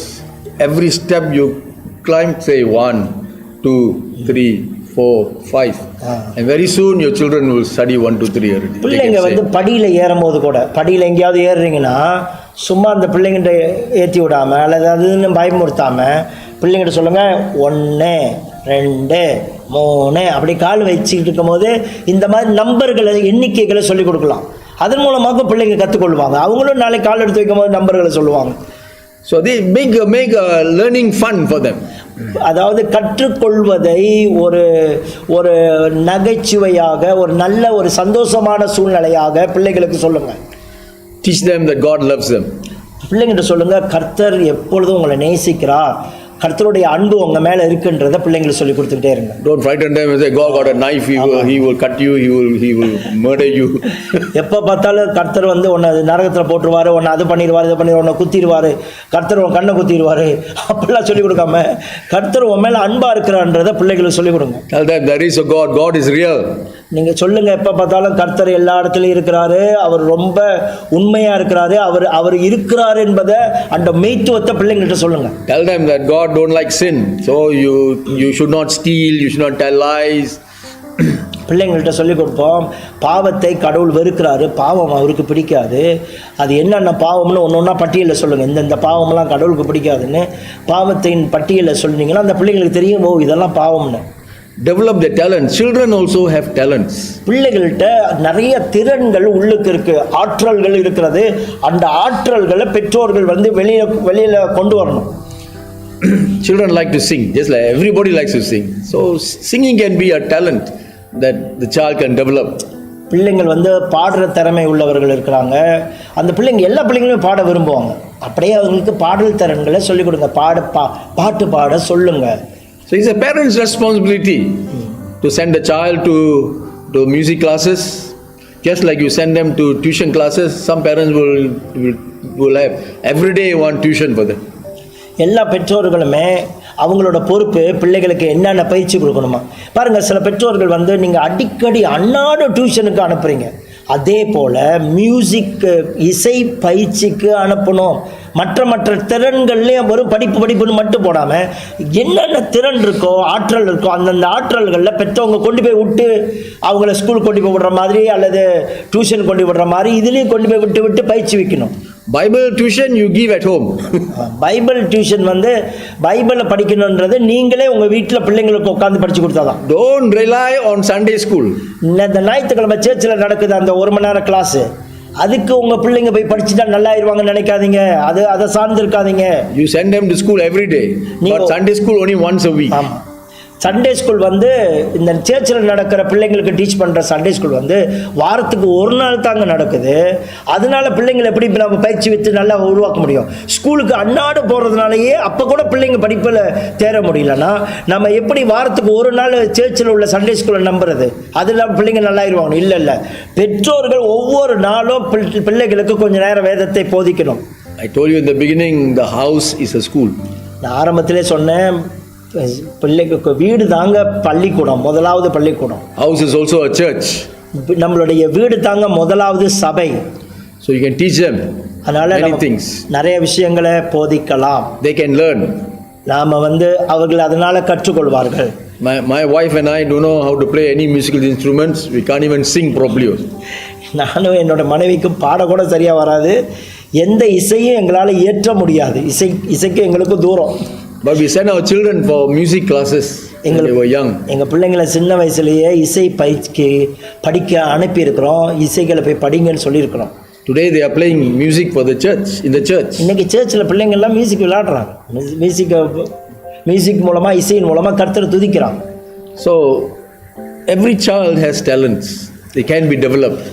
every step you climb, say 1, 2, 3, 4, 5, and very soon your children will study 1, 2, 3 already. பிள்ளைங்க வந்து படியில் ஏறும் போது கூட, படியில் எங்கேயாவது ஏறுறீங்கன்னா சும்மா அந்த பிள்ளைங்கிட்ட ஏற்றி விடாமல் அல்லது அதுன்னு பயமுறுத்தாமல் பிள்ளைங்கிட்ட சொல்லுங்கள் 1, 2, 3 அப்படி கால் வச்சுக்கிட்டு இருக்கும் போது இந்த மாதிரி நம்பர்களை எண்ணிக்கைகளை சொல்லிக் கொடுக்கலாம். அதன் மூலமாக பிள்ளைங்க கற்றுக்கொள்வாங்க. அவங்களும் நாளைக்கு கால் எடுத்து வைக்கும் போது நம்பர்களை சொல்லுவாங்க. So they make learning fun for them. அதாவது கற்றுக்கொள்வதை ஒரு நகைச்சுவையாக ஒரு நல்ல ஒரு சந்தோஷமான சூழ்நிலையாக பிள்ளைகளுக்கு சொல்லுங்க. Teach them that God loves them. பிள்ளைங்கிட்ட சொல்லுங்க, கர்த்தர் எப்பொழுதும் உங்களை நேசிக்கிறார், கர்த்தருடைய அன்பு உங்க மேல இருக்குன்றத பிள்ளைங்களுக்கு சொல்லி கொடுத்துக்கிட்டே இருங்க. Don't frighten them and say God got a knife, he will cut you, he will murder you. எப்போ பார்த்தாலும் கர்த்தர் வந்து உன்னை நரகத்தில் போட்டுருவாரு, உன்னை அது பண்ணிடுவார், இது பண்ணிடுவார், உன்னை குத்திடுவார், கர்த்தர் உன் கண்ணை குத்திடுவார் அப்படிலாம் சொல்லிக் கொடுக்காம கர்த்தர் உன் மேலே அன்பா இருக்கிறான்றதை பிள்ளைகளுக்கு சொல்லிக் கொடுங்க. Tell them there is a God is real. நீங்கள் சொல்லுங்க, எப்போ பார்த்தாலும் கர்த்தர் எல்லா இடத்துலையும் இருக்கிறாரு, அவர் ரொம்ப உண்மையா இருக்கிறாரு, அவர் இருக்கிறாரு என்பதை அந்த மெய்த்துவத்தை பிள்ளைங்கள்ட்ட சொல்லுங்க. Tell them that God don't like sin, so you should not steal, you should not tell lies. பிள்ளைங்கள்ட்ட சொல்லிக் கொடுப்போம், பாவத்தை கடவுள் வெறுக்கிறாரு, பாவம் அவருக்கு பிடிக்காது, அது என்னென்ன பாவம்னு ஒன்று ஒன்றா பட்டியலில் சொல்லுங்கள். இந்த பாவம்லாம் கடவுளுக்கு பிடிக்காதுன்னு பாவத்தின் பட்டியலில் சொன்னீங்கன்னா அந்த பிள்ளைங்களுக்கு தெரியும், ஓ இதெல்லாம் பாவம்னு. Develop the talent. Children also have talents. பிள்ளைகள்கிட்ட நிறைய திறன்கள் உள்ளுக்கு இருக்கு, ஆற்றல்கள் இருக்கிறது. அந்த ஆற்றல்களை பெற்றோர்கள் வந்து வெளியில கொண்டு வரணும். Children like to sing, just like everybody likes to sing. So singing can be a talent that the child can develop. பிள்ளைங்கள் வந்து பாடுற திறமை உள்ளவர்கள் இருக்கிறாங்க. அந்த பிள்ளைங்க எல்லா பிள்ளைங்களும் பாட விரும்புவாங்க. அப்படியே அவங்களுக்கு பாடல் திறன்களை சொல்லிக் கொடுங்க, பாட்டு பாட சொல்லுங்க. So it's a parent's responsibility to send a child to music classes, just like you send them to tuition classes. Some parents will have every day one tuition for them. எல்லா பெற்றோர்களுமே அவங்களோட பொறுப்பு பிள்ளைகளுக்கு என்னென்ன பயிற்சி கொடுக்கணுமா பாருங்க. சில பெற்றோர்கள் வந்து நீங்கள் அடிக்கடி அன்னாட டியூஷனுக்கு அனுப்புகிறீங்க, அதே போல் மியூசிக் இசை பயிற்சிக்கு அனுப்பணும். மற்ற திறன்கள்லேயும் வெறும் படிப்புன்னு மட்டும் போடாமல் என்னென்ன திறன் இருக்கோ ஆற்றல் இருக்கோ அந்தந்த ஆற்றல்களில் பெற்றவங்க கொண்டு போய் விட்டு அவங்கள ஸ்கூல் கொண்டு போய் விடுற மாதிரி அல்லது டியூஷன் கொண்டு விடுற மாதிரி இதுலேயும் கொண்டு போய் விட்டு பயிற்சி வைக்கணும். Bible tuition you give at home. Bible tuition வந்து பைபிளை படிக்கணுன்றது நீங்களே உங்கள் வீட்டில் பிள்ளைங்களுக்கு உட்காந்து படித்து கொடுத்தாதான். Don't rely on Sunday school. இந்த ஞாயிற்றுக்கிழமை சேர்ச்சில் நடக்குது அந்த 1 மணி நேரம் கிளாஸு, அதுக்கு உங்கள் பிள்ளைங்க போய் படிச்சுட்டா நல்லா ஆயிடுவாங்கன்னு நினைக்காதீங்க, அதை சார்ந்து இருக்காதீங்க. You send them to school every day, but Sunday school only once a week. ஆமாம், சண்டே ஸ்கூல் வந்து இந்த சேர்ச்சில் நடக்கிற பிள்ளைங்களுக்கு டீச் பண்ணுற சண்டே ஸ்கூல் வந்து வாரத்துக்கு 1 நாள் தாங்க நடக்குது. அதனால பிள்ளைங்களை எப்படி நம்ம பயிற்சி வித்து நல்லா உருவாக்க முடியும்? ஸ்கூலுக்கு அன்னாடு போகிறதுனாலேயே அப்போ கூட பிள்ளைங்க படிப்பில் தேர முடியலன்னா நம்ம எப்படி வாரத்துக்கு 1 நாள் சேர்ச்சில் உள்ள சண்டே ஸ்கூலை நம்புறது? அதில் பிள்ளைங்க நல்லாயிருவாங்க. இல்லை, பெற்றோர்கள் ஒவ்வொரு நாளும் பிள்ளைகளுக்கு கொஞ்சம் நேரம் வேதத்தை போதிக்கணும். I told you in the beginning, the house is a school. நான் ஆரம்பத்திலே சொன்னேன், பிள்ளைக்கு வீடு தாங்க பள்ளிக்கூடம், முதலாவது பள்ளிக்கூடம். House is also a church. நம்மளுடைய வீடு தாங்க முதலாவது சபை. So you can teach them many things. நிறைய விஷயங்களை போதிக்கலாம். They can learn. நாம வந்து அவர்கள் அதனால கற்றுக்கொள்வார்கள். My wife and I don't know how to play any musical instruments. We can't even sing properly. நானும் என்னோட மனைவிக்கும் பாடக்கூட சரியாக வராது, எந்த இசையும் எங்களால் ஏற்ற முடியாது, இசைக்கு எங்களுக்கு தூரம். But we send our children for music classes when they were young. எங்கள் பிள்ளைங்களை சின்ன வயசுலேயே இசை பயிற்சிக்கு படிக்க அனுப்பியிருக்கிறோம், இசைகளை போய் படிங்கன்னு சொல்லியிருக்கிறோம். Today they are playing music for the church, in the church. இன்னைக்கு சர்ச்சில் பிள்ளைங்கள்லாம் மியூசிக் விளையாடுறாங்க, மியூசிக் மூலமாக இசையின் மூலமாக கர்த்தரை துதிக்கிறாங்க. So every child has talents, they can be developed.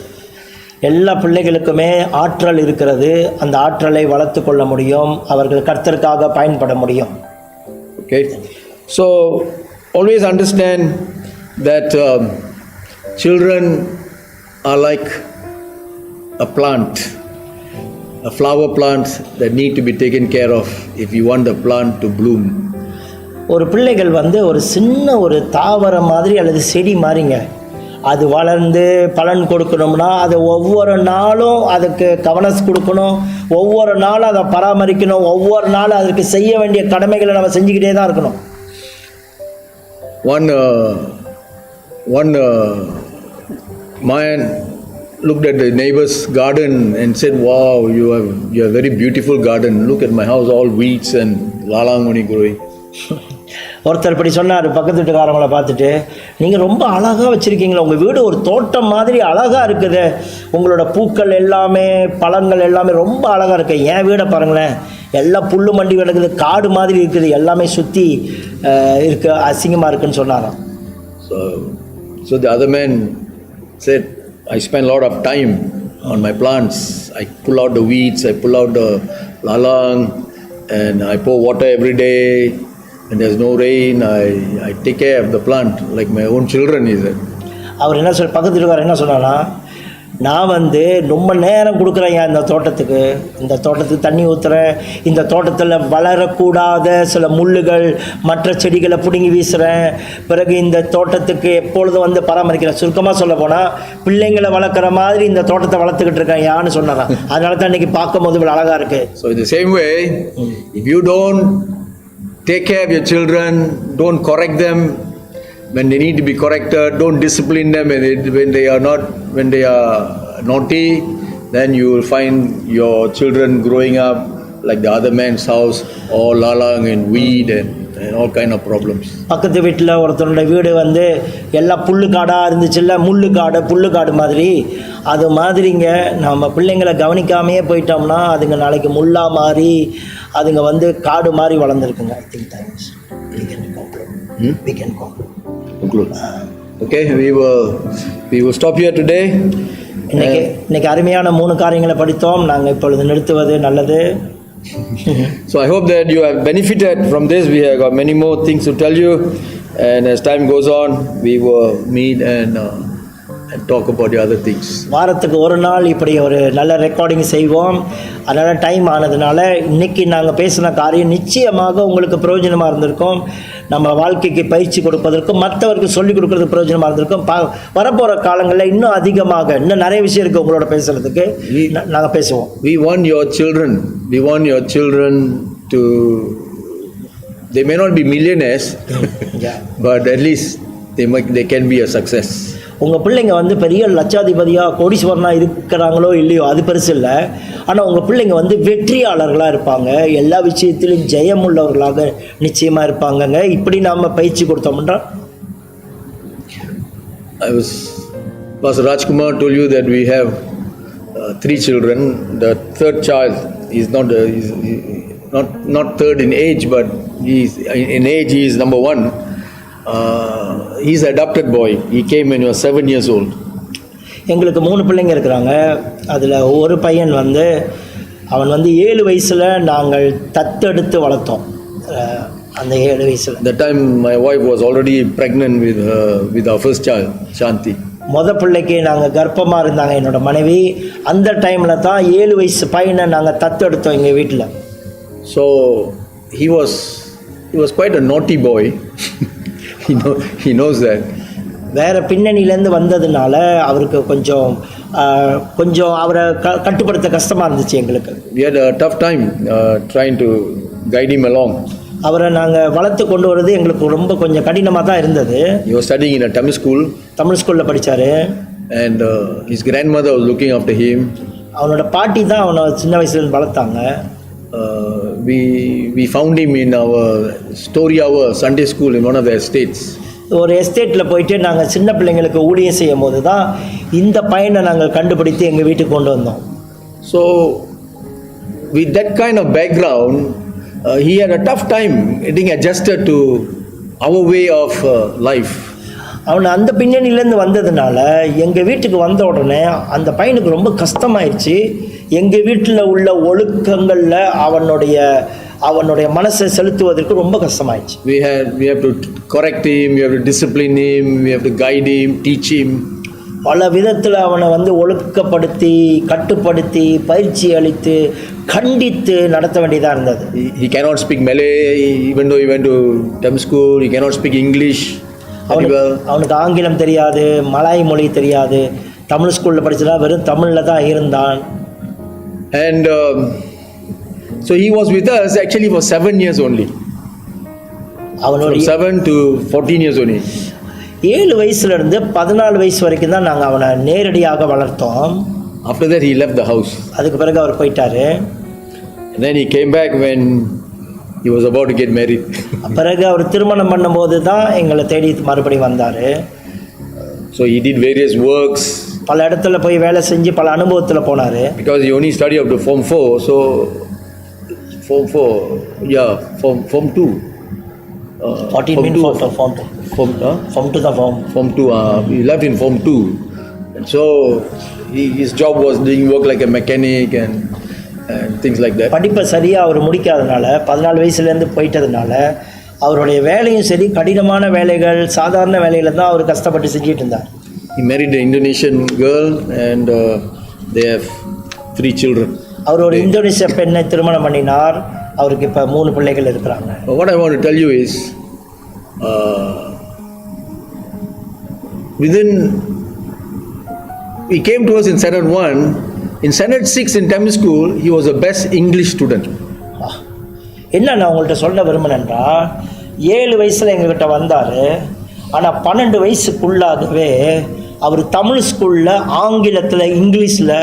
எல்லா பிள்ளைகளுக்குமே ஆற்றல் இருக்கிறது, அந்த ஆற்றலை வளர்த்து கொள்ள முடியும், அவர்கள் கர்த்தருக்காக பயன்பட முடியும். Okay, so always understand that children are like a plant, a flower plant that need to be taken care of if you want the plant to bloom. ஒரு பிள்ளைகள் ஒரு சின்ன ஒரு தாவரம் மாதிரி அல்லது செடி மாதிரிங்க, அது வளர்ந்து பலன் கொடுக்கணும்னா அது ஒவ்வொரு நாளும் அதுக்கு கவனம் கொடுக்கணும், ஒவ்வொரு நாளும் அதை பராமரிக்கணும், ஒவ்வொரு நாளும் அதுக்கு செய்ய வேண்டிய கடமைகளை நம்ம செஞ்சுக்கிட்டே தான் இருக்கணும். One man looked at the neighbor's garden and said, "Wow, you have very beautiful garden. Look at my house, all weeds and lalang only growing." ஒருத்தர் இப்படி சொன்னார், பக்கத்து வீட்டுக்காரங்களை பார்த்துட்டு, நீங்கள் ரொம்ப அழகாக வச்சுருக்கீங்களா, உங்கள் வீடு ஒரு தோட்டம் மாதிரி அழகாக இருக்குது, உங்களோட பூக்கள் எல்லாமே பழங்கள் எல்லாமே ரொம்ப அழகாக இருக்குது, என் வீடை பாருங்களேன், எல்லாம் புல் மண்டி கிடக்குது, காடு மாதிரி இருக்குது, எல்லாமே சுற்றி இருக்கு, அசிங்கமாக இருக்குன்னு சொன்னாராம். So the other man said, "I spend a lot of time on my plants. I pull out the weeds, I pull out the lalang, and I pour water every day. When there's no rain, I take care of the plant like my own children," he said. அவர் என்ன பக்கத்தில் இருக்கார் என்ன சொன்னான்னா, நான் ரொம்ப நேரம் கொடுக்குறேன் இந்த தோட்டத்துக்கு தண்ணி ஊற்றுறேன், இந்த தோட்டத்தில் வளரக்கூடாத சில முள்ளுகள் மற்ற செடிகளை பிடுங்கி வீசுகிறேன், பிறகு இந்த தோட்டத்துக்கு எப்பொழுதும் பராமரிக்கிறேன். சுருக்கமாக சொல்ல போனால் பிள்ளைங்களை வளர்க்குற மாதிரி இந்த தோட்டத்தை வளர்த்துக்கிட்டு இருக்கேன் யான்னு சொன்னாரான். அதனால தான் இன்றைக்கி பார்க்கும் போது இவ்வளோ அழகாக இருக்குது. So in the same way, if you don't take care of your children, don't correct them when they need to be corrected, don't discipline them when they are naughty, then you will find your children growing up like the other man's house, all lalang and weed and all kind of problems. பக்கத்து வீட்டில் ஒருத்தருடைய வீடு எல்லாம் புல்லுக்காடாக இருந்துச்சுல்ல, புல்லுக்காடு மாதிரி, அது மாதிரிங்க நம்ம பிள்ளைங்களை கவனிக்காமையே போயிட்டோம்னா அதுங்க நாளைக்கு முள்ளா மாறி அதுங்க காடு மாதிரி வளர்ந்துருக்குங்க. I think thanks we can conclude. Okay, we will stop here today. இன்னைக்கு அருமையான 3 காரியங்களை படித்தோம், நாங்கள் இப்பொழுது நிறுத்துவது நல்லது. So I hope that you have benefited from this. We have got many more things to tell you, and as time goes on we will meet and talk about the other things. வாரத்துக்கு ஒரு நாள் இப்படி ஒரு நல்ல recording செய்வோம். அதனால் time ஆனதுனால இன்றைக்கி நாங்கள் பேசின காரியம் நிச்சயமாக உங்களுக்கு பிரயோஜனமாக இருந்திருக்கும், நம்ம வாழ்க்கைக்கு பயிற்சி கொடுப்பதற்கும் மற்றவருக்கு சொல்லிக் கொடுக்கறதுக்கு பிரயோஜனமாக இருந்திருக்கும். வரப்போகிற காலங்களில் இன்னும் அதிகமாக இன்னும் நிறைய விஷயம் இருக்குது உங்களோட பேசுகிறதுக்கு, நாங்கள் பேசுவோம். We want your children to, they may not be millionaires but at least they can be a success. உங்கள் பிள்ளைங்க பெரிய லட்சாதிபதியாக கோடீஸ்வரனாக இருக்கிறாங்களோ இல்லையோ அது பெருசு இல்லை, ஆனால் உங்கள் பிள்ளைங்க வெற்றியாளர்களாக இருப்பாங்க, எல்லா விஷயத்திலும் ஜெயம் உள்ளவர்களாக நிச்சயமாக இருப்பாங்கங்க. இப்படி நாம் பயிற்சி கொடுத்தோம்னா, Pastor Rajkumar told you that we have 3 children. The third child is not third in age, but in age he is number 1. He's an adopted boy. He came when he was 7 years old. எங்களுக்கு 3 பிள்ளைங்க இருக்கிறாங்க. அதில் ஒரு பையன் அவன் 7 வயசில் நாங்கள் தத்தெடுத்து வளர்த்தோம். அந்த 7 வயசில் that time my wife was already pregnant with our first child, Shanti. பிள்ளைக்கு நாங்கள் கர்ப்பமாக இருந்தாங்க என்னோட மனைவி. அந்த டைமில் தான் 7 வயசு பையனை நாங்கள் தத்தெடுத்தோம் எங்கள் வீட்டில். So he was quite a naughty boy. He knows that. வேறு பின்னணியிலேருந்து வந்ததுனால அவருக்கு கொஞ்சம் அவரை கட்டுப்படுத்த கஷ்டமாக இருந்துச்சு எங்களுக்கு. We had a tough time trying to guide him along. அவரை நாங்கள் வளர்த்து கொண்டு வர்றது எங்களுக்கு ரொம்ப கொஞ்சம் கடினமாக தான் இருந்தது. He was studying in a Tamil school. Tamil ஸ்கூலில் படித்தார். And his grandmother was looking after him. அவனோட பாட்டி தான் அவனை சின்ன வயசுலேருந்து வளர்த்தாங்க. We found him in our story hour Sunday school in one of the estates. ஒரு எஸ்டேட்டில் போயிட்டு நாங்கள் சின்ன பிள்ளைங்களுக்கு ஊழியம் செய்யும் போது தான் இந்த பையனை நாங்கள் கண்டுபிடித்து எங்கள் வீட்டுக்கு கொண்டு வந்தோம். So with that kind of background, he had a tough time getting adjusted to our way of life. அவன் அந்த பின்னணியிலேருந்து வந்ததுனால எங்கள் வீட்டுக்கு வந்த உடனே அந்த பையனுக்கு ரொம்ப கஷ்டமாயிடுச்சு. எங்கள் வீட்டில் உள்ள ஒழுக்கங்களில் அவனுடைய மனசை செலுத்துவதற்கு ரொம்ப கஷ்டமாயிடுச்சு. We have to correct him, we have to discipline him, we have to guide him, teach him. பல விதத்தில் அவனை ஒழுக்கப்படுத்தி கட்டுப்படுத்தி பயிற்சி அளித்து கண்டித்து நடத்த வேண்டியதாக இருந்தது. He cannot speak Malay, even though he went to Tamil school. He cannot speak English. அவனுக்கு ஆங்கிலம் தெரியாது, மலாய் மொழி தெரியாது. தமிழ் ஸ்கூலில் படிச்சதா வெறும் தமிழில் தான் இருந்தான். And so he was with us actually for 7 years only. From 7 to 14 years only. 7 வயசுலேருந்து 14 வயசு வரைக்கும் தான் நாங்கள் அவனை நேரடியாக வளர்த்தோம். After that he left the house. அதுக்கு பிறகு அவர் போயிட்டாரு. And then he came back when he was about to get married. பிறகு அவர் திருமணம் பண்ணும்போது தான் எங்களை தேடி மறுபடியும் வந்தார். So he did various works. பல இடத்துல போய் வேலை செஞ்சு பல அனுபவத்தில் போனார். Because he only studied up to Form 4, so Form 2. 14 means Form 2. Form 2 தான் Form 2. He left in Form 2. And so his job was doing work like a mechanic and things like that. படிப்பை சரியாக அவர் முடிக்காதனால 14 வயசுலேருந்து போயிட்டதுனால அவருடைய வேலையும் சரி கடினமான வேலைகள் சாதாரண வேலையில் தான் அவர் கஷ்டப்பட்டு செஞ்சுட்டு இருந்தார். He married an Indonesian girl and they have 3 children. அவர் ஒரு இந்தோனேசிய பெண்ணை திருமணம் பண்ணினார். அவருக்கு இப்போ 3 பிள்ளைகள் இருக்கிறாங்க. What I want to tell you is he came to us in Standard 1. In Standard 6 in Tamil school, he was the best English student. என்ன நான் உங்கள்கிட்ட சொல்ல விரும்பினேன்டா, 7 வயசில் எங்ககிட்ட வந்தார். ஆனால் 12 வயசுக்குள்ளாகவே அவர் தமிழ் ஸ்கூலில் ஆங்கிலத்தில் இங்கிலீஷில்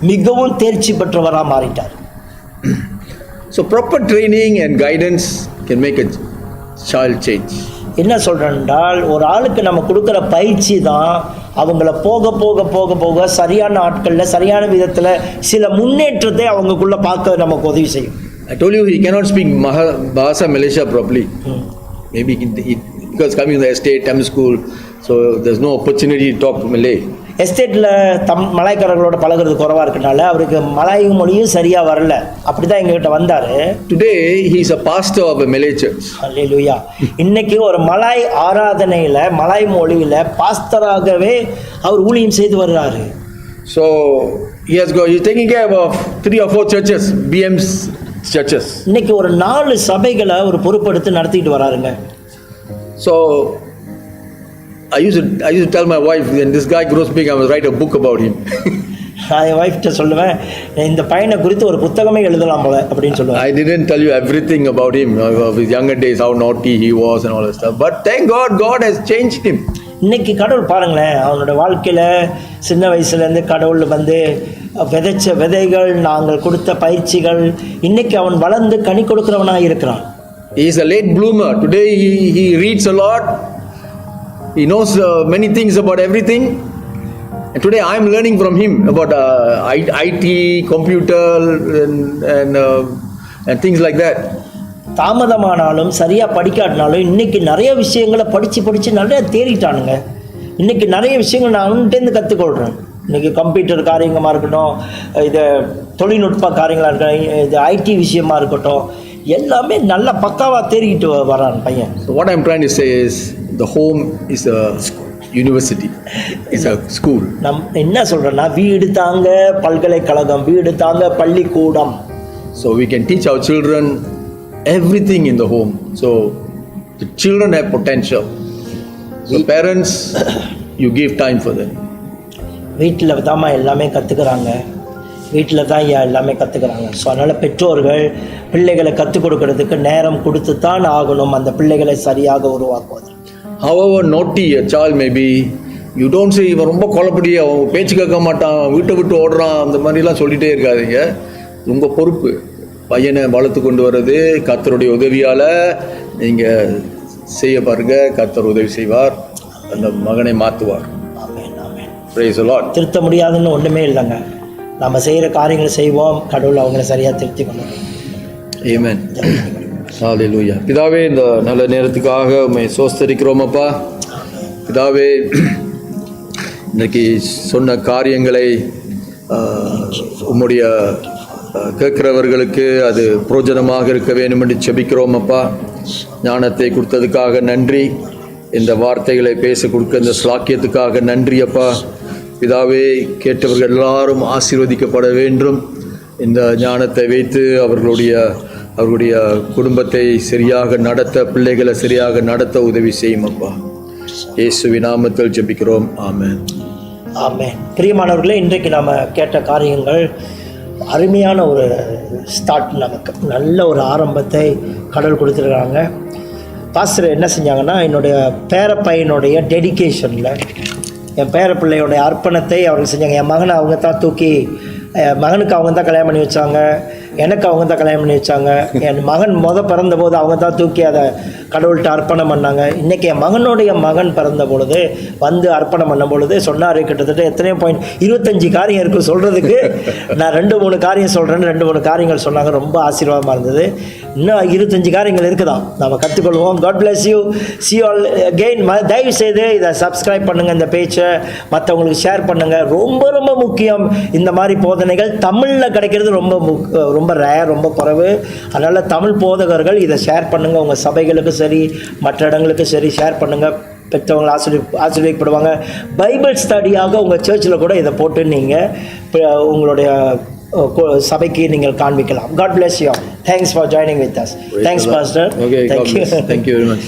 மிகவும் தேர்ச்சி பெற்றவராக மாறிட்டார். So proper training and guidance can make a child change. என்ன சொல்கிறேன்றால், ஒரு ஆளுக்கு நம்ம கொடுக்குற பயிற்சி தான் அவங்கள போக போக போக போக சரியான ஆட்களில் சரியான விதத்தில் சில முன்னேற்றத்தை அவங்களுக்குள்ளே பார்க்க நமக்கு உதவி செய்யும். I told you he cannot speak Bahasa Malaysia properly. Maybe because coming to the estate, Tamil school, so there's no opportunity to talk Malay. எஸ்டேட்டில் மலாய்க்காரர்களோட பழகிறது குறவாக இருக்கனால அவருக்கு மலாய் மொழியும் சரியாக வரல. அப்படி தான் எங்ககிட்ட வந்தார். Today he is a pastor of a Malay church. அல்லேலூயா. இன்னைக்கு ஒரு மலாய் ஆராதனையில் மலாய் மொழியில் பாஸ்டராகவே அவர் ஊழியம் செய்து வருகிறாரு. So he's taking care of 3 or 4 churches, BM's churches. இன்னைக்கு ஒரு 4 சபைகளை ஒரு பொறுப்பெடுத்து நடத்திட்டு வராருங்க. So I used to tell my wife, when this guy grows big, I will write a book about him. நான் என் ஒய்ஃப்கிட்ட சொல்லுவேன், இந்த பையனை குறித்து ஒரு புத்தகமே எழுதலாம் போல அப்படின்னு சொல்லுவேன். I didn't tell you everything about him, of his younger days, how naughty he was and all that stuff. But thank God, God has changed him. இன்னைக்கு கடவுள் பாருங்களேன், அவனோட வாழ்க்கையில் சின்ன வயசுலேருந்து கடவுள் விதைச்ச விதைகள், நாங்கள் கொடுத்த பயிற்சிகள், இன்னைக்கு அவன் வளர்ந்து கனி கொடுக்கிறவனாக இருக்கிறான். He is a late bloomer. Today he reads a lot. He knows many things about everything. And today I am learning from him about IT, computer and things like that. தாமதமானாலும் சரியாக படிக்காட்டினாலும் இன்றைக்கி நிறைய விஷயங்களை படித்து நிறைய தேறிட்டானுங்க. இன்றைக்கி நிறைய விஷயங்கள் நான் அவன்கிட்டேருந்து கற்றுக்கொள்கிறேன். இன்றைக்கி கம்ப்யூட்டர் காரியங்கமாக இருக்கட்டும், இது தொழில்நுட்ப காரியங்களாக இருக்கட்டும், இது ஐடி விஷயமாக இருக்கட்டும், எல்லாமே நல்ல பக்காவாக தேறிக்கிட்டு வரான் பையன். So what I'm trying to say is the home is a university. It's a school. நம் என்ன சொல்கிறேன்னா, வீடு தாங்க பல்கலைக்கழகம், வீடு தாங்க பள்ளிக்கூடம். So we can teach our children everything in the home. So the children have potential. So parents, you give time for them. வீட்டில் தாம்மா எல்லாமே கற்றுக்குறாங்க. வீட்டில் தான் ஐயா எல்லாமே கற்றுக்குறாங்க. ஸோ அதனால் பெற்றோர்கள் பிள்ளைகளை கற்றுக் கொடுக்கறதுக்கு நேரம் கொடுத்து தான் ஆகணும் அந்த பிள்ளைகளை சரியாக உருவாக்குவது. However naughty a child may be, you don't say இவன் ரொம்ப கொலப்படி, அவன் பேச்சு கேட்க மாட்டான், வீட்டை விட்டு ஓடுறான், அந்த மாதிரிலாம் சொல்லிகிட்டே இருக்காதீங்க. உங்கள் பொறுப்பு பையனை வளர்த்து கொண்டு வர்றது. கர்த்தருடைய உதவியால் நீங்கள் செய்ய பாருங்க, கர்த்தர் உதவி செய்வார், அந்த மகனை மாற்றுவார். Praise the Lord. திருத்த முடியாதுன்னு ஒன்றுமே இல்லைங்க. நம்ம செய்கிற காரியங்களை செய்வோம், கடவுள் அவங்கள சரியாக திருத்தி கொண்டு வரும். Amen. ஹல்லேலூயா. பிதாவே, இந்த நல்ல நேரத்துக்காக உம்மை ஸ்தோத்திரிக்கிறோம் அப்பா. பிதாவே, இன்னைக்கு சொன்ன காரியங்களை உம்முடைய கேட்கிறவர்களுக்கு அது பிரயோஜனமாக இருக்க வேண்டும் என்று செபிக்கிறோம் அப்பா. ஞானத்தை கொடுத்ததுக்காக நன்றி. இந்த வார்த்தைகளை பேச கொடுக்க இந்த ஸ்லாக்கியத்துக்காக நன்றி அப்பா. பிதாவே, கேட்டவர்கள் எல்லாரும் ஆசீர்வதிக்கப்பட வேண்டும். இந்த ஞானத்தை வைத்து அவர்களுடைய குடும்பத்தை சரியாக நடத்த, பிள்ளைகளை சரியாக நடத்த உதவி செய்யும் அப்பா. இயேசுவின் நாமத்தில் ஜெபிக்கிறோம். ஆமென். ஆமென். பிரியமானவர்களே, இன்றைக்கு நாம் கேட்ட காரியங்கள் அருமையான ஒரு ஸ்டார்ட், நமக்கு நல்ல ஒரு ஆரம்பத்தை கடவுள் கொடுத்துருக்காங்க. பாஸ்டர் என்ன செஞ்சாங்கன்னா, என்னுடைய பேரப்பையனுடைய டெடிகேஷனில் என் பேரப்பிள்ளையோடைய அர்ப்பணத்தை அவர்கள் செஞ்சாங்க. என் மகனை அவங்க தான் தூக்கி, மகனுக்கு அவங்க தான் கல்யாணம் பண்ணி வச்சாங்க, எனக்கு அவங்க தான் கல்யாணம் பண்ணி வச்சாங்க. என் மகன் பிறந்தபோது அவங்க தான் தூக்கி அதை கடவுள்கிட்ட அர்ப்பணம் பண்ணாங்க. இன்றைக்கி என் மகனுடைய மகன் பிறந்த பொழுது வந்து அர்ப்பணம் பண்ண பொழுது சொன்னார், கிட்டத்தட்ட எத்தனையோ 25 காரியம் இருக்குது சொல்கிறதுக்கு. நான் 2-3 காரியம் சொல்கிறேன்னு 2-3 காரியங்கள் சொன்னாங்க. ரொம்ப ஆசீர்வாதமாக இருந்தது. இன்னும் 25 காரியங்கள் இருக்குதான், நம்ம கற்றுக்கொள்வோம். God bless you. See all again. தயவு செய்து இதை சப்ஸ்கிரைப் பண்ணுங்கள், இந்த பேஜை மற்றவங்களுக்கு ஷேர் பண்ணுங்கள். ரொம்ப ரொம்ப முக்கியம். இந்த மாதிரி போதனைகள் தமிழில் கிடைக்கிறது ரொம்ப ரேர், ரொம்ப குறைவு. அதனால் தமிழ் போதகர்கள் இதை ஷேர் பண்ணுங்கள். உங்கள் சபைகளுக்கு சரி, மற்ற இடங்களுக்கு சரி ஷேர் பண்ணுங்கள். பெற்றவங்களை ஆசீர்வதிக்கப்படுவாங்க. பைபிள் ஸ்டடியாக உங்கள் சர்ச்சில் கூட இதை போட்டு நீங்கள் உங்களுடைய சபைக்கு நீங்கள் காண்பிக்கலாம். God bless you. Thanks for joining with us. Thanks, Pastor. Okay, Thank you. Thank you very much.